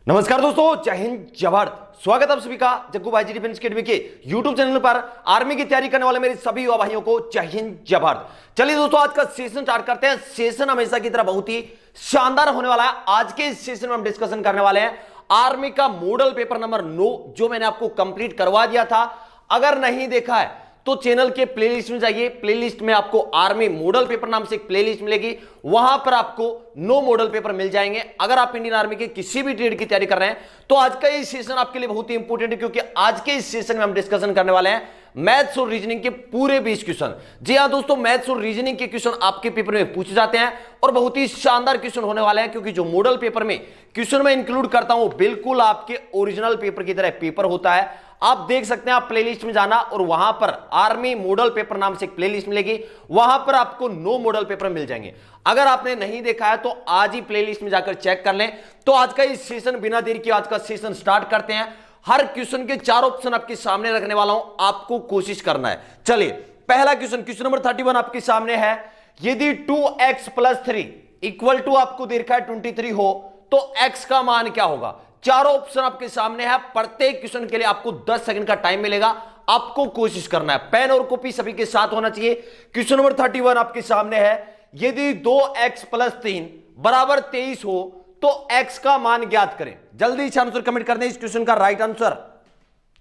नमस्कार दोस्तों, जय हिंद जय भारत। स्वागत है आप सभी का जग्गू भाई जी डिफेंस अकेडमी के यूट्यूब चैनल पर। आर्मी की तैयारी करने वाले मेरे सभी युवा भाइयों को जय हिंद जय भारत। चलिए दोस्तों, आज का सेशन स्टार्ट करते हैं। सेशन हमेशा की तरह बहुत ही शानदार होने वाला है। आज के इस सेशन में हम डिस्कशन करने वाले हैं आर्मी का मॉडल पेपर नंबर 9, जो मैंने आपको कंप्लीट करवा दिया था। अगर नहीं देखा है तो चैनल के प्लेलिस्ट में जाइए। प्लेलिस्ट में आपको आर्मी मॉडल पेपर नाम से एक प्लेलिस्ट मिलेगी, वहां पर आपको 9 मॉडल पेपर मिल जाएंगे। अगर आप इंडियन आर्मी के किसी भी ट्रेड की तैयारी कर रहे हैं तो आज का ये सेशन आपके लिए बहुत ही इंपॉर्टेंट है, क्योंकि आज के इस सेशन में हम डिस्कशन करने वाले हैं मैथ्स और रीजनिंग के पूरे 20 क्वेश्चन। जी हां दोस्तों, मैथ्स और रीजनिंग के क्वेश्चन आपके पेपर में पूछे जाते हैं और बहुत ही शानदार क्वेश्चन होने वाले हैं, क्योंकि जो मॉडल पेपर में क्वेश्चन में इंक्लूड करता हूं बिल्कुल आपके ओरिजिनल पेपर की तरह पेपर होता है। आप देख सकते हैं, आप प्लेलिस्ट में जाना और वहां पर आर्मी मॉडल पेपर नाम से एक प्लेलिस्ट मिलेगी, वहां पर आपको 9 मॉडल पेपर मिल जाएंगे। अगर आपने नहीं देखा है तो आज ही प्लेलिस्ट में जाकर चेक कर लें। तो आज का इस सेशन बिना देर के आज का सेशन स्टार्ट करते हैं। हर क्वेश्चन के 4 ऑप्शन आपके सामने रखने वाला हूं, आपको कोशिश करना है। चलिए, पहला क्वेश्चन नंबर 31 आपके सामने है। यदि 2x + 3 = आपको दे रखा है 23 हो तो x का मान क्या होगा। चारों ऑप्शन आपके सामने है। प्रत्येक क्वेश्चन के लिए आपको 10 सेकंड का टाइम मिलेगा, आपको कोशिश करना है। पेन और कॉपी सभी के साथ होना चाहिए। क्वेश्चन नंबर 31 आपके सामने है। यदि 2x + 3 = 23 हो तो x का मान ज्ञात करें। जल्दी से आंसर कमेंट कर दें। इस क्वेश्चन का राइट आंसर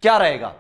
क्या रहेगा।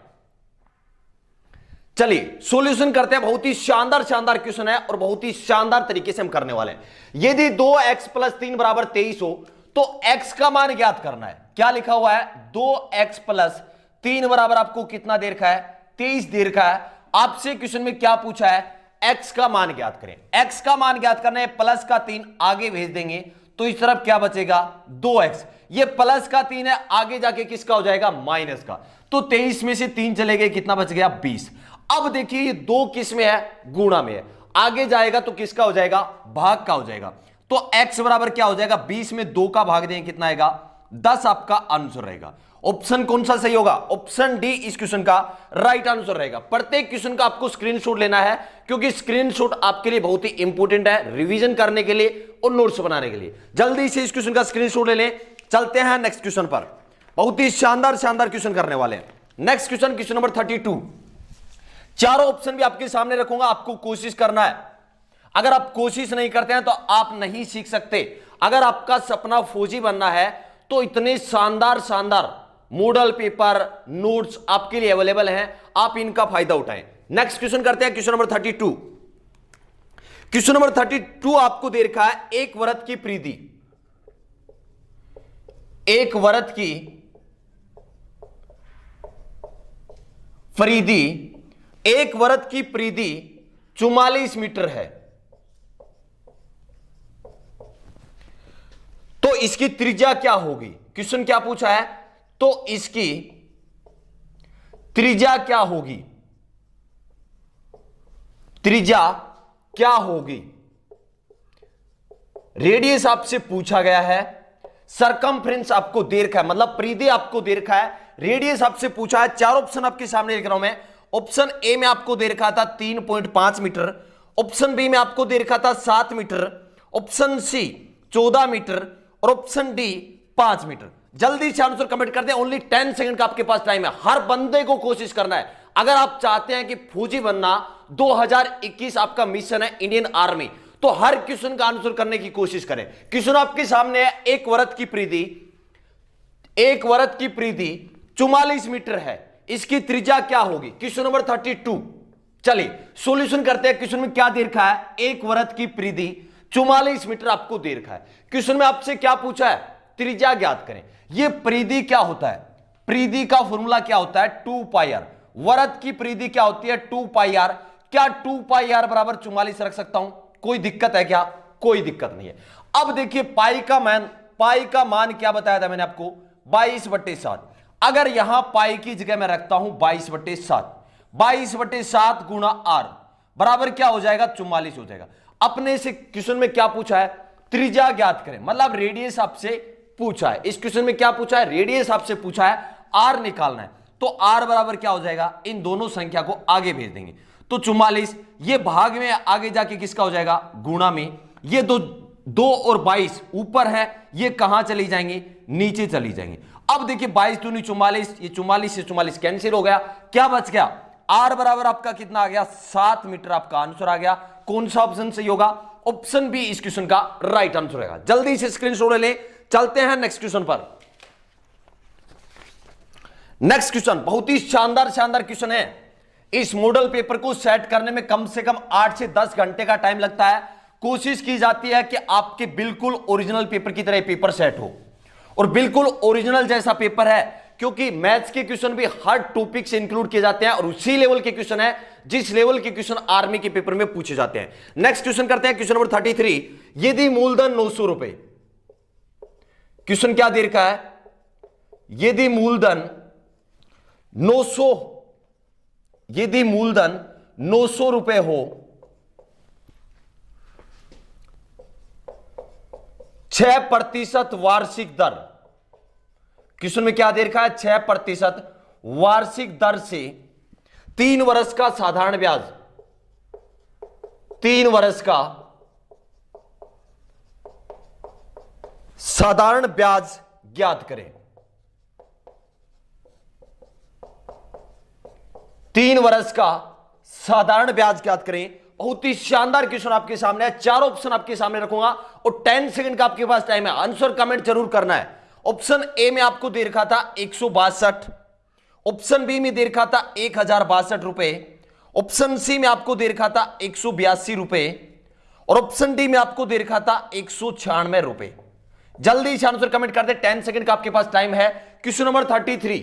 चलिए सॉल्यूशन करते हैं। बहुत ही शानदार क्वेश्चन है और बहुत ही शानदार तरीके से हम करने वाले हैं। यदि 2x + 3 = 23 हो तो x का मान ज्ञात करना है। क्या लिखा हुआ है, 2x + 3 बराबर आपको कितना दे रखा है, 23 दे रखा है। आपसे क्वेश्चन में क्या पूछा है, x का मान ज्ञात करें। x का मान ज्ञात करना है, प्लस का 3 आगे भेज देंगे तो इस तरफ क्या बचेगा, 2x। ये प्लस का 3 है, आगे जाके किसका हो जाएगा, माइनस का। तो 23 में से 3 चले गए, कितना बच गया, 20। अब देखिए ये 2 किस में है, गुणा में है। आगे जाएगा तो किसका हो जाएगा, भाग का हो जाएगा। तो x बराबर क्या हो जाएगा, 20 में 2 का भाग देंगे, कितना आएगा, 10 आपका आंसर रहेगा। ऑप्शन कौन सा सही होगा, ऑप्शन डी इस क्वेश्चन का राइट आंसर रहेगा। प्रत्येक क्वेश्चन का आपको स्क्रीनशॉट लेना है, क्योंकि स्क्रीनशॉट आपके लिए बहुत ही इंपॉर्टेंट है रिवीजन करने के लिए और नोट्स बनाने के लिए। जल्दी से इस क्वेश्चन का स्क्रीनशॉट ले लें। चलते हैं नेक्स्ट क्वेश्चन पर। बहुत ही शानदार क्वेश्चन करने वाले हैं। Next question number 32। चारों ऑप्शन भी आपके सामने रखूंगा, आपको कोशिश करना है। अगर आप कोशिश नहीं करते हैं तो आप नहीं सीख सकते। अगर आपका सपना फौजी बनना है तो इतने शानदार मॉडल पेपर नोट्स आपके लिए अवेलेबल हैं, आप इनका फायदा उठाएं। नेक्स्ट क्वेश्चन करते हैं, क्वेश्चन नंबर 32। क्वेश्चन नंबर 32 आपको दे रखा है, एक व्रत की परिधि, एक व्रत की परिधि, एक व्रत की परिधि 44 मीटर है। तो इसकी त्रिज्या क्या होगी। क्वेश्चन क्या पूछा है, तो इसकी त्रिज्या क्या होगी, त्रिज्या क्या होगी। रेडियस आपसे पूछा गया है, सरकमफ्रेंस आपको दे रखा है, मतलब परिधि आपको दे रखा है, रेडियस आपसे पूछा है। 4 ऑप्शन आपके सामने लिख रहा हूं मैं। ऑप्शन ए में आपको दे रखा था 3.5 मीटर, ऑप्शन बी में आपको दे रखा था 7 मीटर, ऑप्शन सी 14 मीटर और ऑप्शन डी 5 मीटर। जल्दी से आंसर कमेंट कर दें। ओनली 10 सेकंड का आपके पास टाइम है। हर बंदे को कोशिश करना है। अगर आप चाहते हैं कि फौजी बनना 2021 आपका मिशन है इंडियन आर्मी, तो हर क्वेश्चन का आंसर करने की कोशिश करें। क्वेश्चन आपके सामने है, एक व्रत की परिधि, एक व्रत की परिधि 44 मीटर है, इसकी त्रिज्या क्या होगी। Question number 32। चलिए सॉल्यूशन करते हैं। क्वेश्चन में क्या दे रखा है, एक व्रत की परिधि 44 मीटर आपको दे रखा है। क्वेश्चन में आपसे क्या पूछा है, त्रिज्या ज्ञात करें। यह परिधि क्या होता है, परिधि का फॉर्मूला क्या होता है, 2πr। व्रत की परिधि क्या होती है, 2πr। क्या 2πr बराबर 44 रख सकता हूं, कोई दिक्कत है क्या, कोई दिक्कत नहीं है। अब देखिए पाई का मान क्या बताया था मैंने आपको, 22/7। अगर यहां पाई की जगह मैं रखता हूं 22/7, 22/7 गुणा r बराबर क्या हो जाएगा, 44 हो जाएगा। अपने से क्वेश्चन में क्या पूछा है, त्रिज्या ज्ञात करें, मतलब रेडियस आपसे पूछा है। इस क्वेश्चन में क्या पूछा है, रेडियस आपसे पूछा है, आर निकालना है। तो आर बराबर क्या हो जाएगा, इन दोनों संख्या को आगे भेज देंगे तो 44, ये भाग में आगे जाके किसका हो जाएगा, गुणा में। ये दो 2 और 22 ऊपर है, ये कहां चली जाएंगी, नीचे चली जाएंगी। अब देखिए 22 दूनी 44, ये 44 से 44 कैंसिल हो गया, क्या बच गया, आर बराबर आपका कितना आ गया, 7 मीटर आपका आंसर आ गया। कौन सा ऑप्शन सही होगा, ऑप्शन बी इस क्वेश्चन का राइट आंसर रहेगा। जल्दी से स्क्रीनशॉट ले, चलते हैं नेक्स्ट क्वेश्चन पर। नेक्स्ट क्वेश्चन बहुत ही शानदार क्वेश्चन है। इस मॉडल पेपर को सेट करने में कम से कम 8 से 10 घंटे का टाइम लगता है। कोशिश की जाती है कि आपके बिल्कुल ओरिजिनल पेपर की तरह पेपर सेट हो, और बिल्कुल ओरिजिनल जैसा पेपर है, क्योंकि मैथ्स के क्वेश्चन भी हर टॉपिक से इंक्लूड किए जाते हैं और उसी लेवल के क्वेश्चन है जिस लेवल के क्वेश्चन आर्मी के पेपर में पूछे जाते हैं। नेक्स्ट क्वेश्चन करते हैं, क्वेश्चन नंबर 33। यदि मूलधन 900 रुपए, क्वेश्चन क्या दे रखा है, यदि मूलधन 900 रुपए हो, 6% वार्षिक दर, क्वेश्चन में क्या दे रखा है, 6% वार्षिक दर से 3 वर्ष का साधारण ब्याज, 3 वर्ष का साधारण ब्याज ज्ञात करें। 3 वर्ष का साधारण ब्याज ज्ञात करें। बहुत ही शानदार क्वेश्चन आपके सामने है, 4 ऑप्शन आपके सामने रखूंगा और 10 सेकंड का आपके पास टाइम है, आंसर कमेंट जरूर करना है। ऑप्शन ए में आपको दे रखा था 162, ऑप्शन बी में दे रखा था 1062 रुपए, ऑप्शन सी में आपको दे रखा था 182 रुपए, और ऑप्शन डी में आपको दे रखा था 196 रुपए। जल्दी से आंसर कमेंट कर दे, 10 सेकंड का आपके पास टाइम है। क्वेश्चन नंबर 33,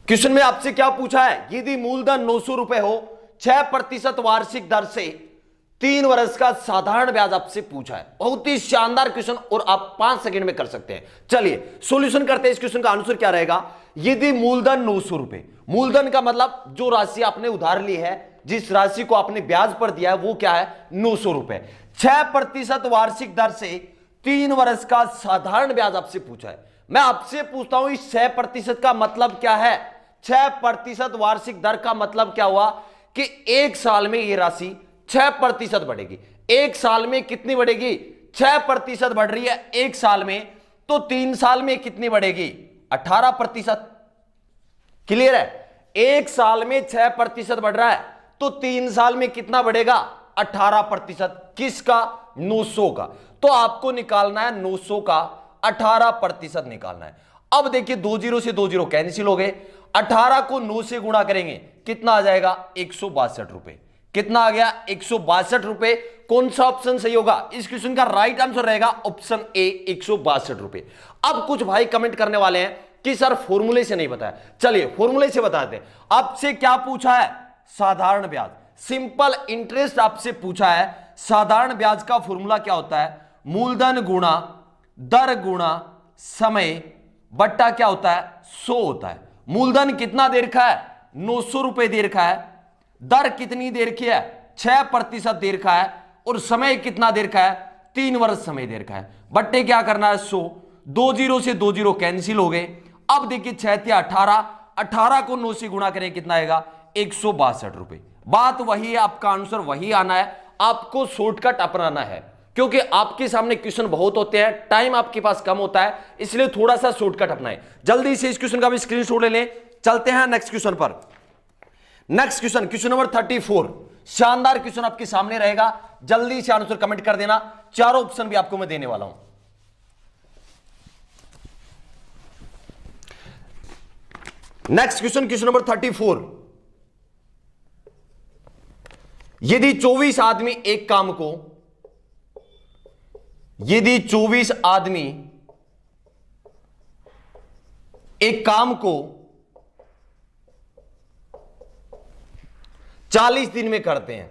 क्वेश्चन में आपसे क्या पूछा है, यदि मूलधन 900 रुपए हो, 6% वार्षिक दर से 3 वर्ष का साधारण ब्याज आपसे पूछा है। बहुत ही शानदार क्वेश्चन और आप 5 सेकंड में कर सकते हैं। चलिए सॉल्यूशन करते हैं। इस क्वेश्चन का आंसर क्या रहेगा, यदि मूलधन 900 रुपए, मूलधन का मतलब जो राशि आपने उधार ली है, जिस राशि को आपने ब्याज पर दिया है, वो क्या है, 900 रुपए। 6% वार्षिक दर से 3 वर्ष का साधारण ब्याज आपसे पूछा है। मैं आपसे पूछता हूं इस 6% का मतलब क्या है, 6% वार्षिक दर का मतलब क्या हुआ कि 1 साल में यह राशि 6% बढ़ेगी। 1 साल में कितनी बढ़ेगी, 6% बढ़ रही है 1 साल में, तो 3 साल में कितनी बढ़ेगी, 18%। क्लियर है, 1 साल में 6% बढ़ रहा है, तो 3 साल में कितना बढ़ेगा, 18%। किसका, 900 का। तो आपको निकालना है 900 का 18% निकालना है। अब देखिए 2 0 से 2 0 कैंसिल हो गए, 18 को 9 से गुणा करेंगे, कितना आ जाएगा, 162 रुपए। कितना आ गया, 162 रुपए। कौन सा ऑप्शन सही होगा, इस क्वेश्चन का राइट आंसर रहेगा ऑप्शन ए, 162 रुपए। अब कुछ भाई कमेंट करने वाले हैं कि सर फॉर्मूले से नहीं बताया। चलिए फॉर्मूले से बताते हैं। आपसे क्या पूछा है, साधारण ब्याज, सिंपल इंटरेस्ट आपसे पूछा है। साधारण ब्याज का फॉर्मूला क्या होता है, मूलधन गुणा दर गुणा समय बट्टा क्या होता है, 100 होता है। मूलधन कितना दे रखा है, 900 रुपए दे रखा है, दर कितनी दे रखी है, 6% दे रखा है, और समय कितना दे रखा है, 3 वर्ष समय दे रखा है। बट्टे क्या करना है, 100। 2 0 से 2 0 कैंसिल हो गए। अब देखिए 6 या 18, 18 को 9 से गुणा करें, कितना आएगा, 162 रुपए। बात वही है, आपका आंसर वही आना है। आपको शॉर्टकट अपनाना है, क्योंकि आपके सामने क्वेश्चन बहुत होते हैं, टाइम आपके पास कम होता है, इसलिए थोड़ा सा शॉर्टकट अपनाएं। जल्दी से इस क्वेश्चन का भी स्क्रीनशॉट ले लें। चलते हैं नेक्स्ट क्वेश्चन पर। नेक्स्ट क्वेश्चन, क्वेश्चन नंबर 34, शानदार क्वेश्चन आपके सामने रहेगा। जल्दी से आंसर कमेंट कर देना, 4 ऑप्शन भी आपको मैं देने वाला हूं। Next question, question number 34। यदि 24 आदमी एक काम को, यदि 24 आदमी एक काम को 40 दिन में करते हैं,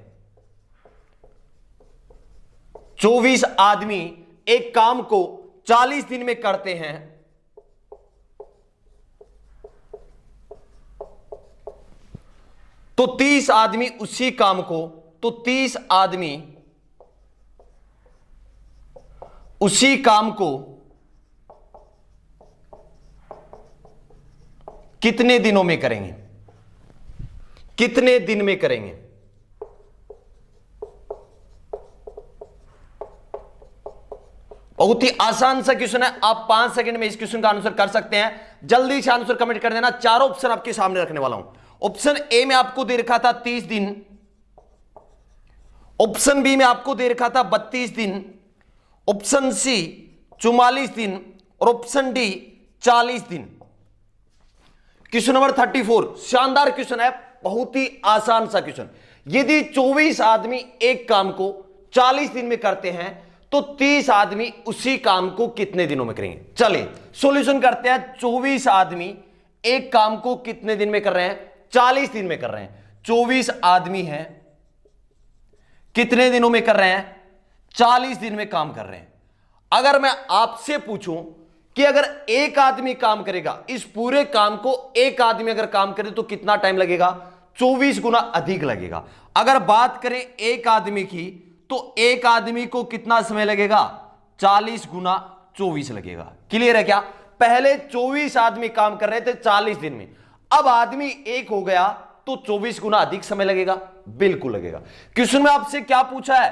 24 आदमी एक काम को 40 दिन में करते हैं, तो 30 आदमी उसी काम को, तो 30 आदमी उसी काम को कितने दिनों में करेंगे, कितने दिन में करेंगे। बहुत ही आसान सा क्वेश्चन है, आप 5 सेकंड में इस क्वेश्चन का आंसर कर सकते हैं। जल्दी से आंसर कमेंट कर देना। चारों ऑप्शन आपके सामने रखने वाला हूं। ऑप्शन ए में आपको दे रखा था 30 दिन, ऑप्शन बी में आपको दे रखा था 32 दिन, ऑप्शन सी 44 दिन और ऑप्शन डी 40 दिन। क्वेश्चन नंबर 34 शानदार क्वेश्चन है, बहुत ही आसान सा क्वेश्चन। यदि 24 आदमी एक काम को 40 दिन में करते हैं तो 30 आदमी उसी काम को कितने दिनों में करेंगे? चलिए सॉल्यूशन करते हैं। 24 आदमी एक काम को कितने दिन में कर रहे हैं? 40 दिन में कर रहे हैं। 24 आदमी हैं, कितने दिनों में कर रहे हैं? 40 दिन में काम कर रहे हैं। अगर मैं आपसे पूछूं कि अगर एक आदमी काम करेगा, इस पूरे काम को एक आदमी अगर काम करे तो कितना टाइम लगेगा? 24 गुना अधिक लगेगा। अगर बात करें एक आदमी की तो एक आदमी को कितना समय लगेगा? 40 गुना 24 लगेगा। क्लियर है क्या? पहले 24 आदमी काम कर रहे थे 40 दिन में, अब आदमी एक हो गया तो 24 गुना अधिक समय लगेगा। बिल्कुल लगेगा। क्वेश्चन में आपसे क्या पूछा है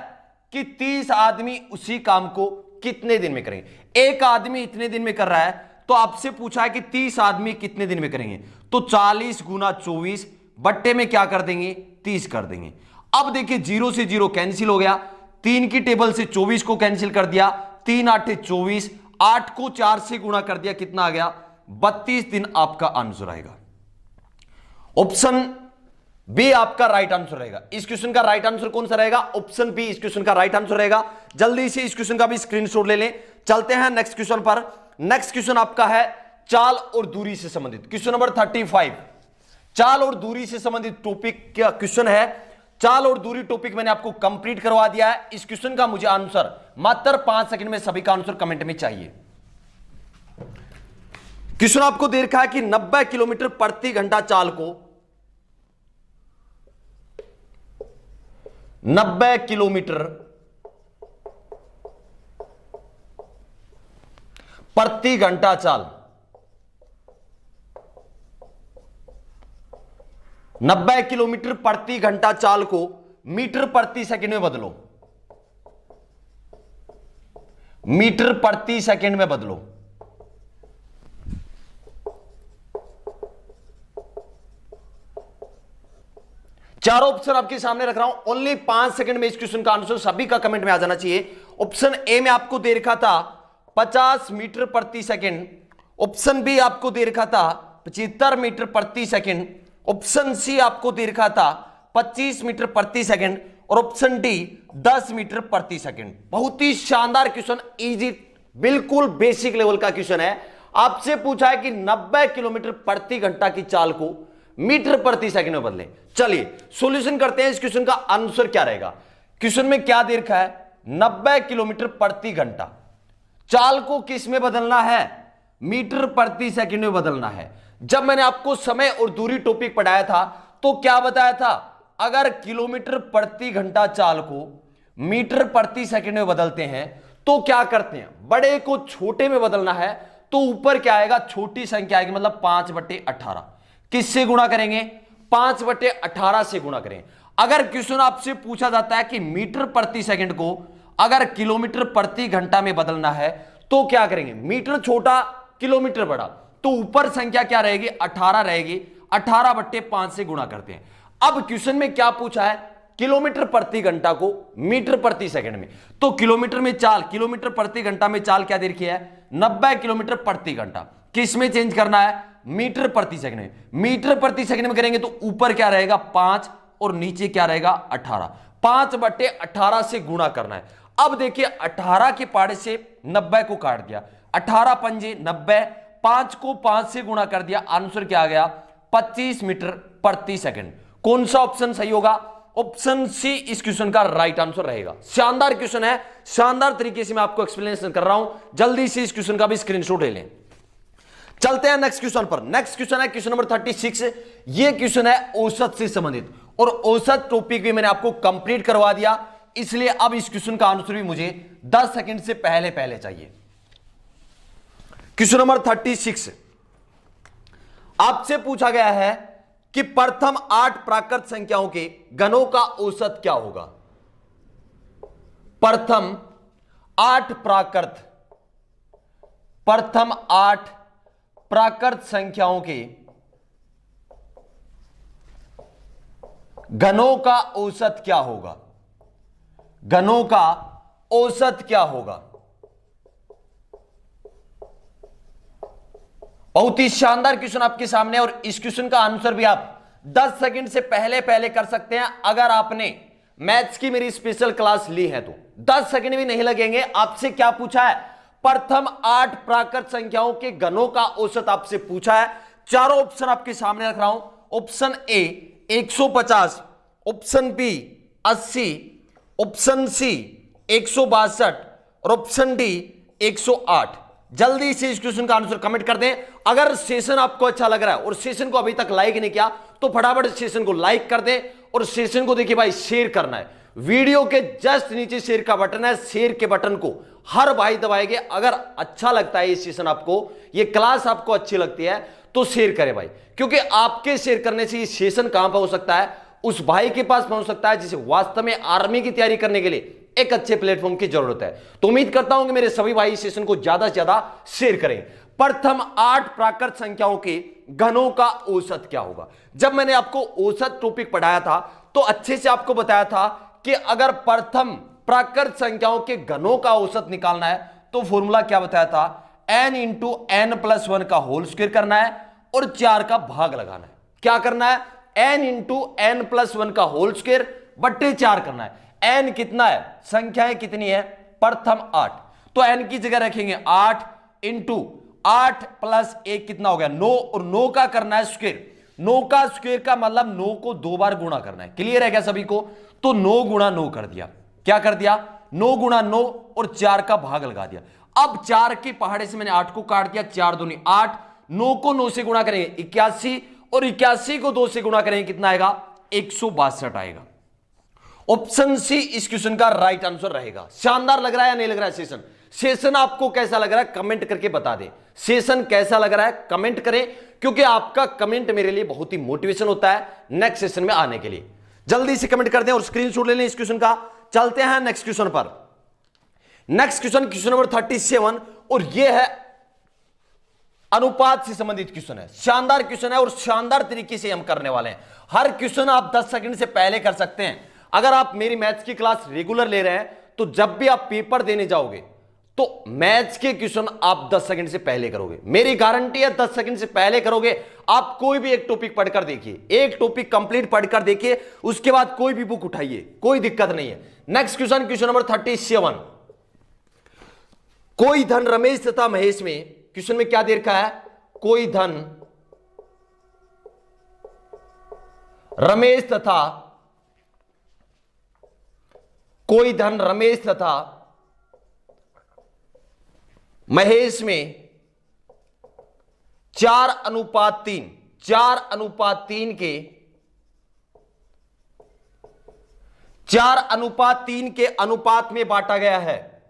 कि 30 आदमी उसी काम को कितने दिन में करेंगे? एक आदमी इतने दिन में कर रहा है तो आपसे पूछा है कि 30 आदमी कितने दिन में करेंगे, तो 40 गुना 24 बट्टे में क्या कर देंगे? 30 कर देंगे। अब देखिए 0 से 0 कैंसिल हो गया, 3 की टेबल से 24 को कैंसिल कर दिया, 3 8 24, 8 को 4 से गुणा कर दिया, कितना आ गया? 32 दिन आपका आंसर आएगा। ऑप्शन बी आपका राइट आंसर रहेगा। इस क्वेश्चन का राइट आंसर कौन सा रहेगा? ऑप्शन बी इस क्वेश्चन का राइट आंसर रहेगा। जल्दी से इस क्वेश्चन का भी स्क्रीनशॉट ले लें। चलते हैं नेक्स्ट क्वेश्चन पर। नेक्स्ट क्वेश्चन आपका है चाल और दूरी से संबंधित। क्वेश्चन नंबर 35 चाल और दूरी से संबंधित टॉपिक का क्वेश्चन है। चाल और दूरी टॉपिक मैंने आपको कंप्लीट करवा दिया है। इस क्वेश्चन का मुझे आंसर मात्र 5 सेकंड में सभी का आंसर कमेंट में चाहिए। क्वेश्चन आपको दे रखा है कि 90 किलोमीटर प्रति घंटा चाल को 90 किलोमीटर प्रति घंटा चाल, 90 किलोमीटर प्रति घंटा चाल को मीटर प्रति सेकंड में बदलो। मीटर प्रति सेकंड में बदलो। चारों ऑप्शन आपके सामने रख रहा हूं। ओनली 5 सेकंड में इस क्वेश्चन का आंसर सभी का कमेंट में आ जाना चाहिए। ऑप्शन ए में आपको दे रखा था 50 मीटर प्रति सेकंड, ऑप्शन बी आपको दे रखा था 75 मीटर प्रति सेकंड, ऑप्शन सी आपको दे रखा था 25 मीटर प्रति सेकंड और ऑप्शन डी 10 मीटर प्रति सेकंड। बहुत ही शानदार क्वेश्चन, इजी, बिल्कुल बेसिक लेवल का क्वेश्चन है। आपसे पूछा है कि 90 किलोमीटर प्रति घंटा की चाल को मीटर प्रति सेकंड में बदलें। चलिए सॉल्यूशन करते हैं। इस क्वेश्चन का आंसर क्या रहेगा? क्वेश्चन में क्या दे रखा है? 90 किलोमीटर प्रति घंटा चाल को किस में बदलना है? मीटर प्रति सेकंड में बदलना है। जब मैंने आपको समय और दूरी टॉपिक पढ़ाया था तो क्या बताया था? अगर किलोमीटर प्रति घंटा चाल को मीटर प्रति सेकंड में बदलते हैं तो क्या करते हैं? बड़े को छोटे में बदलना है तो ऊपर क्या आएगा? छोटी संख्या आएगी, मतलब 5/18। किससे गुणा करेंगे? 5/18 से गुणा करें। अगर क्वेश्चन आपसे पूछा जाता है कि मीटर प्रति सेकंड को अगर किलोमीटर प्रति घंटा में बदलना है तो क्या करेंगे? मीटर छोटा, किलोमीटर बड़ा, तो ऊपर संख्या क्या रहेगी? 18 रहेगी। 18/5 से गुणा करते हैं। अब क्वेश्चन में क्या पूछा है? किलोमीटर प्रति घंटा को मीटर प्रति सेकंड में, तो किलोमीटर में चाल, किलोमीटर प्रति घंटा में चाल क्या दे रखी है? 90 किलोमीटर प्रति घंटा। किस में चेंज करना है? मीटर प्रति सेकंड में। मीटर प्रति सेकंड में करेंगे तो ऊपर क्या रहेगा? 5 और नीचे क्या रहेगा? 18। 5/18 से गुणा करना है। अब देखिए 18 के पाड़े से 90 को काट दिया, 18 पंजे 90, 5 को 5 से गुणा कर दिया, आंसर क्या आ गया? 25 मीटर प्रति सेकंड। कौन सा ऑप्शन सही होगा? ऑप्शन सी इस क्वेश्चन का राइट आंसर रहेगा। शानदार क्वेश्चन है, शानदार तरीके से मैं आपको एक्सप्लेनेशन कर रहा हूं। जल्दी से इस क्वेश्चन का भी स्क्रीनशॉट ले लें। चलते हैं नेक्स्ट क्वेश्चन पर। नेक्स्ट क्वेश्चन है क्वेश्चन नंबर 36। ये क्वेश्चन है औसत से संबंधित और औसत टॉपिक भी मैंने आपको कंप्लीट करवा दिया, इसलिए अब इस क्वेश्चन का आंसर भी मुझे 10 सेकंड से पहले पहले चाहिए। क्वेश्चन नंबर 36 आपसे पूछा गया है कि प्रथम 8 प्राकृत संख्याओं के घनों का औसत क्या होगा? प्रथम 8 प्राकृत प्रथम 8 प्राकृत संख्याओं के घनों का औसत क्या होगा? घनों का औसत क्या होगा? बहुत ही शानदार क्वेश्चन आपके सामने, और इस क्वेश्चन का आंसर भी आप 10 सेकंड से पहले पहले कर सकते हैं। अगर आपने मैथ्स की मेरी स्पेशल क्लास ली है तो 10 सेकंड भी नहीं लगेंगे। आपसे क्या पूछा है? प्रथम 8 प्राकृत संख्याओं के घनों का औसत आपसे पूछा है। चारों ऑप्शन आपके सामने रख रहा हूं। Option A 150, option B 80, option C 162 और ऑप्शन डी 108। जल्दी से इस क्वेश्चन का आंसर कमेंट कर दें। अगर सेशन आपको अच्छा लग रहा है और सेशन को अभी तक लाइक नहीं किया तो फटाफट सेशन को लाइक कर दें, और सेशन को देखिए भाई शेयर करना है। वीडियो के जस्ट नीचे शेयर का बटन है, शेयर के बटन को हर भाई दबाएंगे। अगर अच्छा लगता है ये सेशन आपको, ये क्लास आपको अच्छी लगती है तो शेयर करें भाई, क्योंकि आपके शेयर करने से ये सेशन कहां पहुंच सकता है? उस भाई के पास पहुंच सकता है जिसे वास्तव में आर्मी की तैयारी करने के लिए एक अच्छे प्लेटफॉर्म की जरूरत है। तो उम्मीद करता हूं कि मेरे सभी भाई इस सेशन को ज्यादा से ज्यादा शेयर करें। प्रथम 8 प्राकृत संख्याओं के घनों का औसत क्या होगा? जब मैंने आपको औसत टॉपिक पढ़ाया था तो अच्छे से आपको बताया था कि अगर प्रथम प्राकृत संख्याओं के घनों का औसत निकालना है तो फॉर्मूला क्या बताया था? n इंटू n+1 का होल स्क्वायर करना है और 4 का भाग लगाना है। क्या करना है? n इंटू n+1 का होल स्क्वायर बट्टे 4 करना है। n कितना है? संख्याएं कितनी है? प्रथम 8, तो n की जगह रखेंगे 8 इंटू 8 प्लस 1 कितना हो गया? 9, और 9 का करना है स्क्वायर। 9 का स्क्वायर का मतलब 9 को 2 बार गुणा करना है। क्लियर है क्या सभी को? तो 9 गुणा 9 कर दिया। क्या कर दिया? 9 गुणा 9 और 4 का भाग लगा दिया। अब 4 के पहाड़े से मैंने 8 को काट दिया, 4 दूनी 8, 9 को 9 से गुणा करेंगे 81, और 81 को 2 से गुणा करेंगे कितना आएगा? 162 आएगा। ऑप्शन सी इस क्वेश्चन का राइट आंसर रहेगा। शानदार लग रहा है या नहीं लग रहा है सेशन? सेशन आपको कैसा लग रहा है कमेंट करके बता दें। सेशन कैसा लग रहा है कमेंट करें, क्योंकि आपका कमेंट मेरे लिए बहुत ही मोटिवेशन होता है नेक्स्ट सेशन में आने के लिए। जल्दी से कमेंट कर दें और स्क्रीनशॉट ले लें इस क्वेश्चन का। चलते हैं नेक्स्ट क्वेश्चन पर। नेक्स्ट क्वेश्चन, क्वेश्चन नंबर 37, और यह है अनुपात से संबंधित क्वेश्चन है। शानदार क्वेश्चन है और शानदार तरीके से हम करने वाले हैं। हर क्वेश्चन आप 10 सेकंड से पहले कर सकते हैं। अगर आप मेरी मैथ्स की क्लास रेगुलर ले रहे हैं तो जब भी आप पेपर देने जाओगे तो मैथ्स के क्वेश्चन आप 10 सेकंड से पहले करोगे। मेरी गारंटी है 10 सेकंड से पहले करोगे। आप कोई भी एक टॉपिक पढ़कर देखिए, एक टॉपिक कंप्लीट पढ़कर देखिए, उसके बाद कोई भी बुक उठाइए, कोई दिक्कत नहीं है। नेक्स्ट क्वेश्चन, क्वेश्चन नंबर 37, कोई धन रमेश तथा महेश में, क्वेश्चन में क्या दे रखा है? कोई धन रमेश तथा, कोई धन रमेश तथा महेश में 4:3 के 4:3 के अनुपात में बांटा गया है।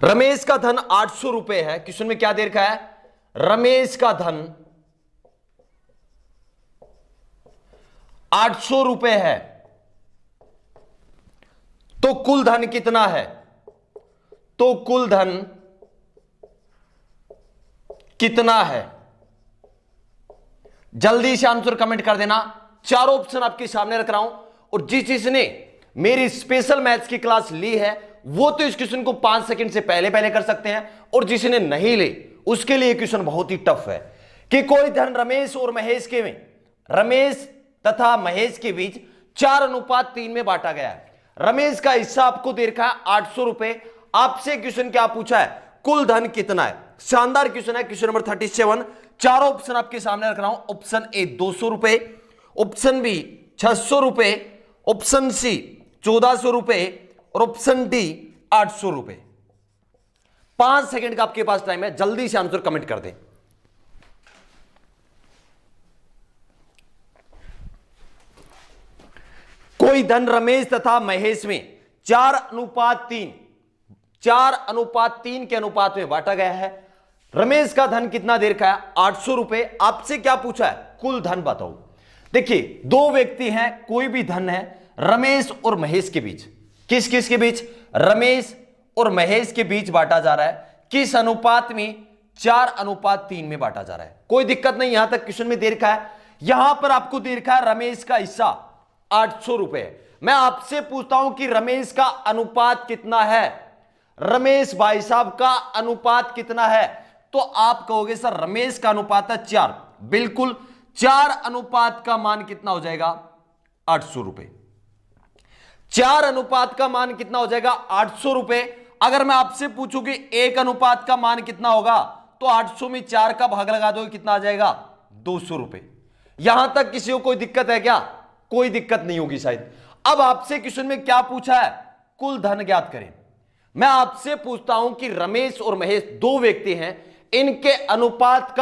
रमेश का धन 800 रुपए है। क्वेश्चन में क्या दे रखा है? रमेश का धन 800 रुपए है, तो कुल धन कितना है? तो कुल धन कितना है? जल्दी से आंसर कमेंट कर देना। चारों ऑप्शन आपके सामने रख रहा हूं, और जिसने मेरी स्पेशल मैथ्स की क्लास ली है वो तो इस क्वेश्चन को 5 सेकंड से पहले पहले कर सकते हैं, और जिसने नहीं ली उसके लिए क्वेश्चन बहुत ही टफ है कि कोई धन रमेश और महेश के में, रमेश तथा महेश के बीच 4:3 में बांटा गया है। रमेश का हिस्सा आपको दे रखा है 800 रुपए। आपसे क्वेश्चन क्या पूछा है? कुल धन कितना है? शानदार क्वेश्चन है, क्वेश्चन नंबर 37। चारों ऑप्शन आपके सामने रख रहा हूं। ऑप्शन ए 200 रुपए, ऑप्शन बी 600 रुपए, ऑप्शन सी 1400 रुपए और ऑप्शन डी 800 रुपए। 5 सेकंड का आपके पास टाइम है, जल्दी से आंसर कमेंट कर दें। कोई धन रमेश तथा महेश में 4:3 के अनुपात में बांटा गया है। रमेश का धन कितना दे रखा है? 800 रुपए। आपसे क्या पूछा है? कुल धन बताओ। देखिए, दो व्यक्ति हैं, कोई भी धन है, रमेश और महेश के बीच। किस किस के बीच? रमेश और महेश के बीच बांटा जा रहा है। किस अनुपात में? 4:3 में बांटा जा रहा है। कोई दिक्कत नहीं, यहां तक क्वेश्चन में दे रखा है। यहां पर आपको दे रखा है रमेश का हिस्सा 800 रुपए। मैं आपसे पूछता हूं कि रमेश का अनुपात कितना है? रमेश भाई साहब का अनुपात कितना है? तो आप कहोगे सर रमेश का अनुपात है 4। बिल्कुल, 4 अनुपात का मान कितना हो जाएगा? 800 रुपए। 4 अनुपात का मान कितना हो जाएगा? 800 रुपए। अगर मैं आपसे पूछूं कि 1 अनुपात का मान कितना होगा, तो 800 में 4 का भाग लगा दो, कितना आ जाएगा? 200 रुपए। यहां तक किसी को कोई दिक्कत है क्या? कोई दिक्कत नहीं होगी शायद। अब आपसे क्वेश्चन में क्या पूछा है? कुल धन ज्ञात करें। मैं आपसे पूछता हूं कि रमेश और महेश 2 व्यक्ति हैं, इनके अनुपात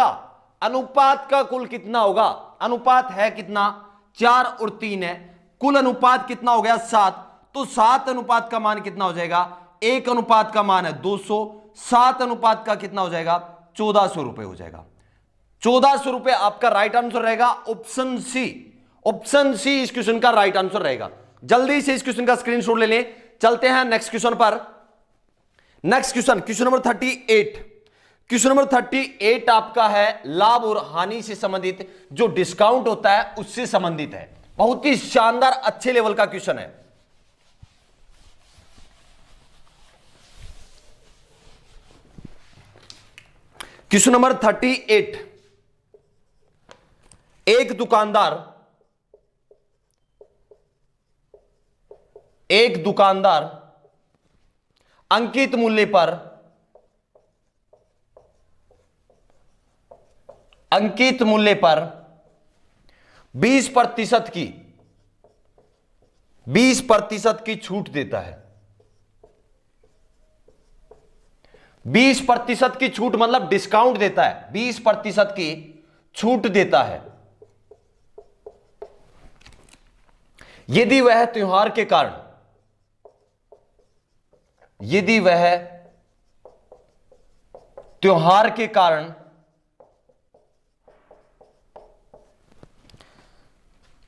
का कुल कितना होगा? अनुपात है कितना? 4 और 3 है। कुल अनुपात कितना हो गया? 7। तो 7 अनुपात का मान कितना हो जाएगा? 1 अनुपात का मान है 200, 7 अनुपात का कितना हो जाएगा? 1400 रुपए हो जाएगा। 1400 रुपए आपका राइट आंसर रहेगा, ऑप्शन सी। ऑप्शन सी इस क्वेश्चन का राइट आंसर रहेगा। जल्दी से इस क्वेश्चन का स्क्रीनशॉट ले लें। चलते हैं नेक्स्ट क्वेश्चन पर। Next question number 38। Question number 38 आपका है लाभ और हानि से संबंधित, जो डिस्काउंट होता है उससे संबंधित है। बहुत ही शानदार अच्छे लेवल का क्वेश्चन है। Question number 38। एक दुकानदार अंकित मूल्य पर 20% की छूट देता है। 20% की छूट मतलब डिस्काउंट देता है, 20% की छूट देता है। यदि वह त्योहार के कारण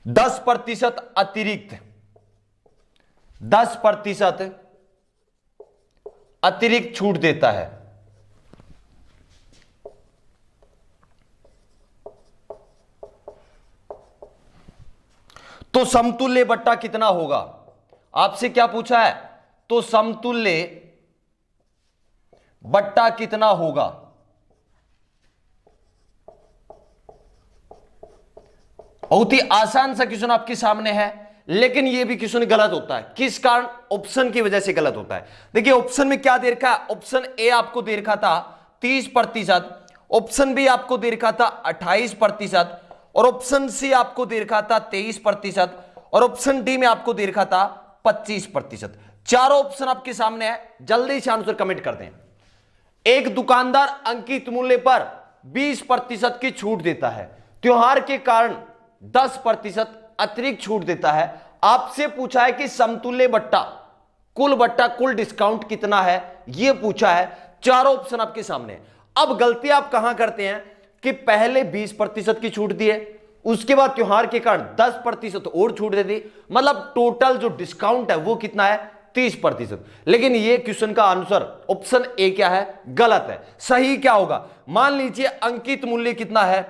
10% अतिरिक्त छूट देता है, तो समतुल्य बट्टा कितना होगा? आपसे क्या पूछा है? तो समतुल्य बट्टा कितना होगा? बहुत ही आसान सा क्वेश्चन आपके सामने है, लेकिन यह भी क्वेश्चन गलत होता है। किस कारण? ऑप्शन की वजह से गलत होता है। देखिए ऑप्शन में क्या दे रखा है? ऑप्शन ए आपको दे रखा था 30%, ऑप्शन बी आपको दे रखा था 28%, और ऑप्शन सी आपको दे रखा था 23%, और ऑप्शन डी में आपको दे रखा था 25%। चारों ऑप्शन आपके सामने है, जल्दी से आंसर कमेंट कर दें। एक दुकानदार अंकित मूल्य पर 20% की छूट देता है, त्योहार के कारण 10% अतिरिक्त छूट देता है। आपसे पूछा है कि समतुल्य बट्टा, कुल डिस्काउंट कितना है, यह पूछा है। चारों ऑप्शन आपके सामने है। अब गलती आप कहां करते हैं कि पहले 20% की छूट दी है, उसके बाद त्योहार के कारण 10% और छूट दे दी, मतलब टोटल जो डिस्काउंट है वो कितना है? 30%। लेकिन ये क्वेश्चन का आंसर ऑप्शन ए क्या है? गलत है। सही क्या होगा? मान लीजिए अंकित मूल्य कितना है?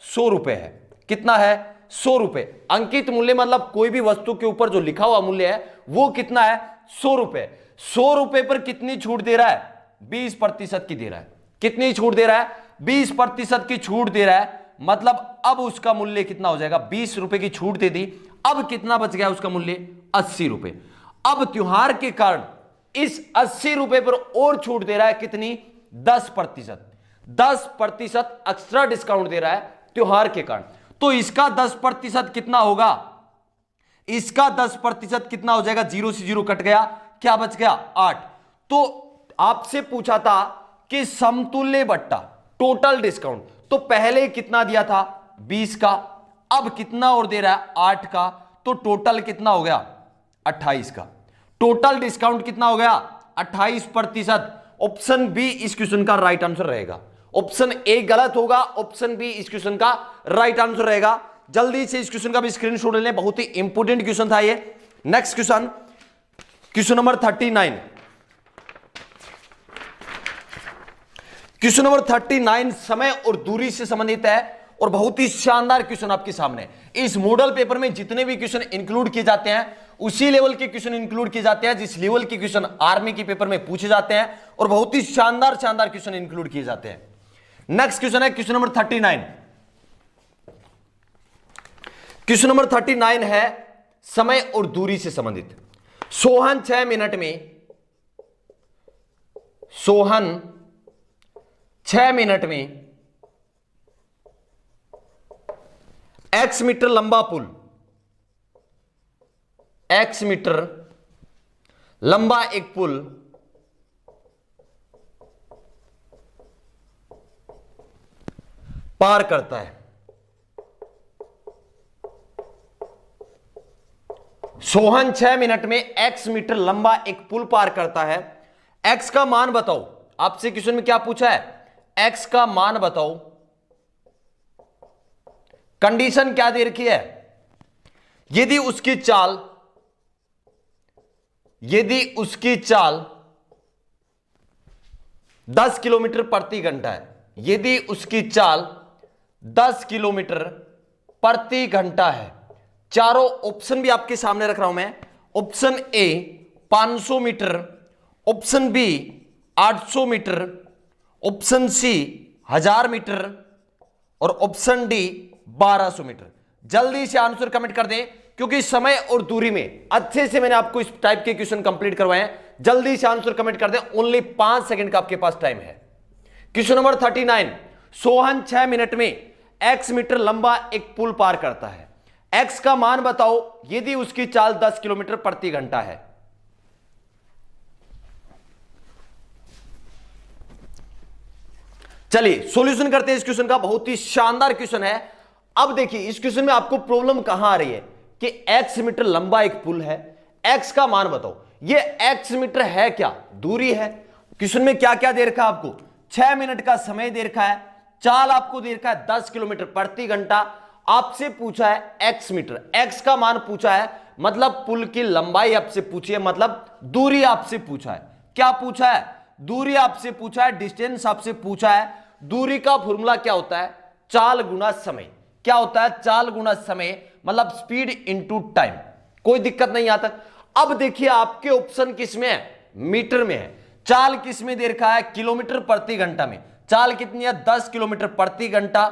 100 रुपए है। कितना है? 100 रुपए। अंकित मूल्य मतलब कोई भी वस्तु के ऊपर जो लिखा हुआ मूल्य है वो कितना है? 100 रुपए। 100 रुपए पर कितनी छूट दे रहा है? 20% की दे रहा है। कितनी छूट दे रहा है? 20% की छूट दे रहा है। मतलब अब उसका मूल्य कितना हो जाएगा? 20 रुपए की छूट दे दी, अब कितना बच गया उसका मूल्य? 80 रुपए। अब त्योहार के कारण इस 80 रुपए पर और छूट दे रहा है, कितनी? 10%। 10% एक्स्ट्रा डिस्काउंट दे रहा है त्योहार के कारण। तो इसका 10% कितना होगा? इसका 10% कितना हो जाएगा? 0 से 0 कट गया, क्या बच गया? 8। तो आपसे पूछा था कि समतुल्य बट्टा, टोटल डिस्काउंट, तो पहले कितना दिया था? 20 का, अब कितना और दे रहा है? 8 का। तो टोटल कितना हो गया? 28 का। टोटल डिस्काउंट कितना हो गया? 28%। ऑप्शन बी इस क्वेश्चन का राइट आंसर रहेगा। ऑप्शन ए गलत होगा, ऑप्शन बी इस क्वेश्चन का राइट आंसर रहेगा। जल्दी से इस क्वेश्चन का भी स्क्रीनशॉट ले लें, बहुत ही इंपोर्टेंट क्वेश्चन था ये। Next question, question number 39। Question number 39 समय और दूरी से संबंधित है और बहुत ही शानदार क्वेश्चन आपके सामने। इस मॉडल पेपर में जितने भी क्वेश्चन इंक्लूड किए जाते हैं उसी लेवल के क्वेश्चन इंक्लूड किए जाते हैं जिस लेवल के क्वेश्चन आर्मी के पेपर में पूछे जाते हैं, और बहुत ही शानदार शानदार क्वेश्चन इंक्लूड किए जाते हैं। नेक्स्ट क्वेश्चन है क्वेश्चन नंबर 39। क्वेश्चन नंबर 39 है समय और दूरी से संबंधित। सोहन 6 मिनट में x मीटर लंबा पुल, x मीटर लंबा एक पुल पार करता है। सोहन 6 मिनट में x मीटर लंबा एक पुल पार करता है। x का मान बताओ। आपसे क्वेश्चन में क्या पूछा है? x का मान बताओ। कंडीशन क्या दे रखी है? यदि उसकी चाल 10 किलोमीटर प्रति घंटा है, यदि उसकी चाल 10 किलोमीटर प्रति घंटा है। चारों ऑप्शन भी आपके सामने रख रहा हूं मैं। Option A 500 metre, option B 800 metre, option C 1000 metre और ऑप्शन डी 1200 मीटर। जल्दी से आंसर कमेंट कर दें क्योंकि समय और दूरी में अच्छे से मैंने आपको इस टाइप के क्वेश्चन कंप्लीट करवाए हैं। जल्दी से आंसर कमेंट कर दें, ओनली 5 सेकंड का आपके पास टाइम है। क्वेश्चन नंबर 39, सोहन 6 मिनट में x मीटर लंबा एक पुल पार करता है। x का मान बताओ यदि उसकी चाल 10 किलोमीटर प्रति घंटा है। चलिए सॉल्यूशन करते हैं इस क्वेश्चन का। बहुत ही शानदार क्वेश्चन है। अब देखिए इस क्वेश्चन में आपको प्रॉब्लम कहां आ रही है कि x मीटर लंबा एक पुल है, x का मान बताओ। ये x मीटर है क्या? दूरी है। क्वेश्चन में क्या क्या दे रखा है आपको? 6 मिनट का समय दे रखा है, चाल आपको दे रखा है 10 किलोमीटर प्रति घंटा। आपसे पूछा है x मीटर, x का मान पूछा है, मतलब पुल की लंबाई आपसे पूछी है, मतलब दूरी आपसे पूछा है। क्या पूछा है? दूरी आपसे पूछा है, डिस्टेंस आपसे पूछा है। दूरी का फॉर्मूला क्या होता है? चाल गुना समय। क्या होता है? चाल गुना समय, मतलब स्पीड इनटू टाइम। कोई दिक्कत नहीं आता। अब देखिए आपके ऑप्शन किस में है? मीटर में है। चाल किस में दे रखा है? किलोमीटर प्रति घंटा में। चाल कितनी है? 10 किलोमीटर प्रति घंटा।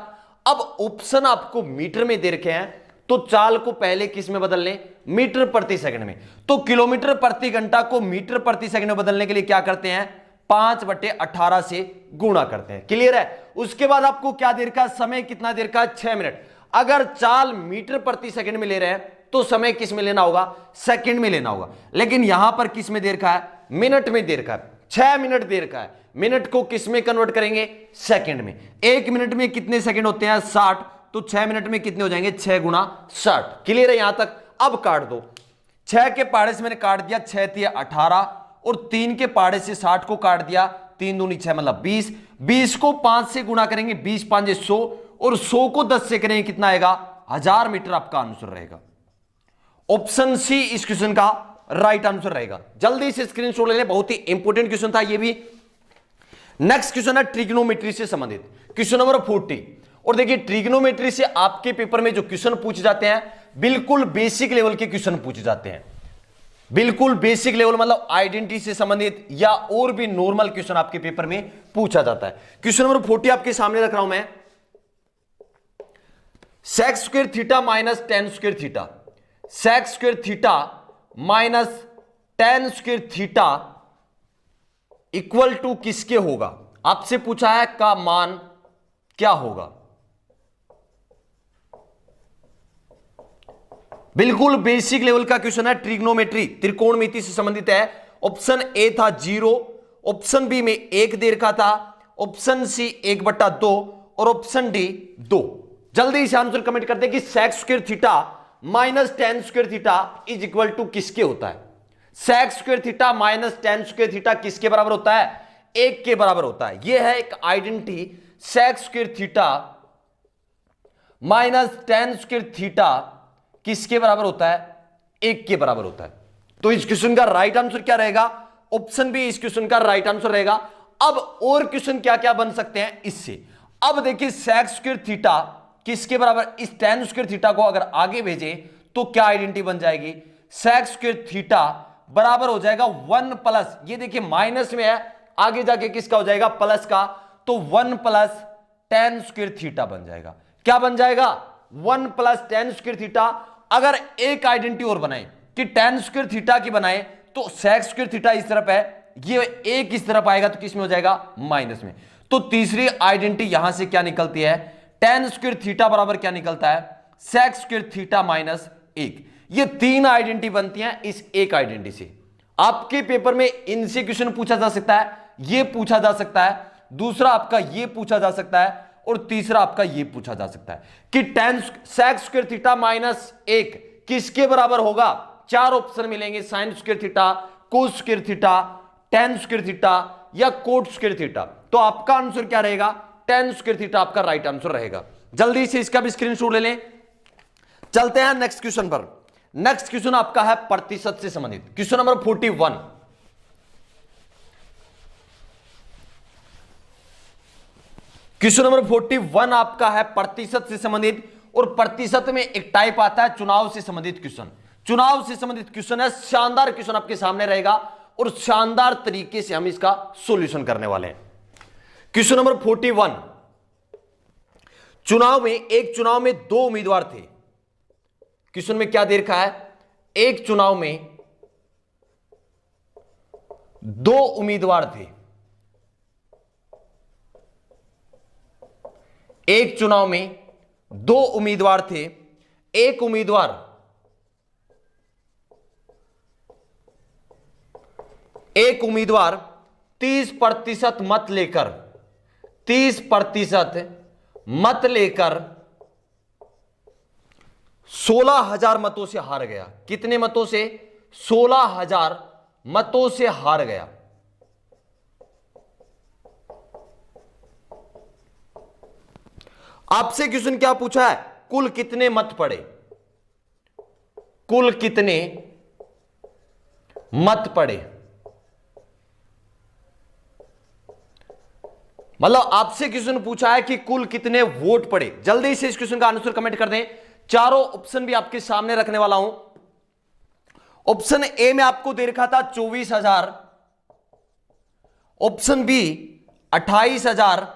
अब ऑप्शन आपको मीटर में दे रखे हैं तो चाल को पहले किस में बदल लें? मीटर प्रति सेकंड में। तो किलोमीटर प्रति घंटा को मीटर प्रति सेकंड में बदलने के लिए क्या करते हैं? 5/18 से गुणा करते हैं। क्लियर है? उसके बाद आपको क्या दे रखा है? समय कितना दे रखा है? 6 मिनट। अगर चाल मीटर प्रति सेकंड में ले रहे हैं तो समय किस में लेना होगा? सेकंड में लेना होगा। लेकिन यहां पर किस में दे रखा है? मिनट में दे रखा है। 6 मिनट दे रखा है, मिनट को किस में कन्वर्ट करेंगे? सेकंड में। 1 मिनट में कितने सेकंड होते हैं? 60। तो 6 मिनट में कितने हो जाएंगे? 6 गुना 60। क्लियर है यहां तक? अब काट दो। 6 के पाड़े से मैंने काट दिया, 6 थी 18 और 3 के पाड़े से 60 को काट दिया, 3 दूनी 6 मतलब 20। 20 को 5 से गुणा करेंगे, 20 5 100 और 100 को 10 से करेंगे, कितना आएगा? 1000 मीटर आपका आंसर रहेगा। ऑप्शन सी इस क्वेश्चन का राइट आंसर रहेगा। जल्दी से स्क्रीनशॉट ले लें, बहुत ही इंपॉर्टेंट क्वेश्चन था ये भी। नेक्स्ट क्वेश्चन है ट्रिग्नोमेट्री से संबंधित, क्वेश्चन नंबर 40। और देखिए ट्रिग्नोमेट्री से आपके पेपर में जो क्वेश्चन पूछे जाते हैं बिल्कुल बेसिक लेवल के क्वेश्चन पूछे जाते हैं। बिल्कुल बेसिक लेवल मतलब आइडेंटिटी से संबंधित या और भी नॉर्मल क्वेश्चन आपके पेपर में पूछा जाता है। क्वेश्चन नंबर 40 आपके सामने रख रहा हूं मैं। sec square theta minus tan square theta, sec square theta minus tan square theta equal to किसके होगा? आपसे पूछा है का मान क्या होगा? बिल्कुल बेसिक लेवल का क्वेश्चन है। ट्रिग्नोमेट्री त्रिकोणमिति से संबंधित है। ऑप्शन ए था 0, ऑप्शन बी में 1 दे रखा था, ऑप्शन सी 1/2 और ऑप्शन डी 2। जल्दी से आंसर कमेंट करते हैं कि sec square theta minus tan square theta is equal to किसके होता है? sec square theta minus tan square theta किसके बराबर होता है? 1 के बराबर होता है। यह है एक identity, sec square theta minus tan square theta किसके बराबर होता है? 1 के बराबर होता है। तो इस क्वेश्चन का राइट आंसर क्या रहेगा? ऑप्शन बी इस क्वेश्चन का राइट आंसर रहेगा। अब और क्वेश्चन क्या क्या बन सकते हैं इससे। अब देखिए sec स्क्वायर थीटा किसके बराबर, इस tan स्क्वायर थीटा को अगर आगे भेजे तो क्या आइडेंटिटी बन जाएगी? sec स्क्वायर थीटा बराबर हो जाएगा 1 प्लस, ये देखिए माइनस में है, आगे जाके किसका हो जाएगा? प्लस का। तो 1 प्लस tan स्क्वायर थीटा बन जाएगा। क्या बन जाएगा? 1 प्लस tan स्क्वायर थीटा। अगर एक आइडेंटिटी और बनाए कि tan स्क्वायर थीटा की बनाए तो sec स्क्वायर थीटा इस तरफ है, ये एक इस तरफ आएगा तो किस में हो जाएगा? माइनस में। तो तीसरी आइडेंटिटी यहां से क्या निकलती है? tan स्क्वायर थीटा बराबर क्या निकलता है? sec square theta minus 1। ये 3 आइडेंटिटी बनती हैं इस एक आइडेंटिटी से। आपके पेपर में इनसे क्वेश्चन पूछा जा सकता है, ये पूछा जा सकता है, दूसरा आपका ये पूछा जा सकता है, और तीसरा आपका ये पूछा जा सकता है कि sec स्क्वायर थीटा माइनस 1 किसके बराबर होगा? 4 ऑप्शन मिलेंगे, sin square theta, cos square theta, tan square theta या cot स्क्वायर थीटा। तो आपका आंसर क्या रहेगा? tan स्क्वायर थीटा आपका राइट आंसर रहेगा। जल्दी से इसका भी स्क्रीनशॉट ले लें। चलते हैं नेक्स्ट क्वेश्चन पर। नेक्स्ट क्वेश्चन आपका है प्रतिशत से संबंधित, क्वेश्चन नंबर 41। क्वेश्चन नंबर 41 आपका है प्रतिशत से संबंधित, और प्रतिशत में एक टाइप आता है चुनाव से संबंधित क्वेश्चन। चुनाव से संबंधित क्वेश्चन है, शानदार क्वेश्चन आपके सामने रहेगा और शानदार तरीके से हम इसका सॉल्यूशन करने वाले हैं। क्वेश्चन नंबर 41, चुनाव में 2 उम्मीदवार थे। क्वेश्चन में क्या दे रखा है? एक चुनाव में 2 उम्मीदवार थे। एक चुनाव में 2 उम्मीदवार थे। एक उम्मीदवार 30% मत लेकर 16,000 मतों से हार गया। कितने मतों से? 16,000 मतों से हार गया। आपसे क्वेश्चन क्या पूछा है? कुल कितने मत पड़े? कुल कितने मत पड़े? मतलब आपसे क्वेश्चन पूछा है कि कुल कितने वोट पड़े। जल्दी से इस क्वेश्चन का आंसर कमेंट कर दें। चारों ऑप्शन भी आपके सामने रखने वाला हूं। ऑप्शन ए में आपको दे रखा था 24,000, ऑप्शन बी 28,000,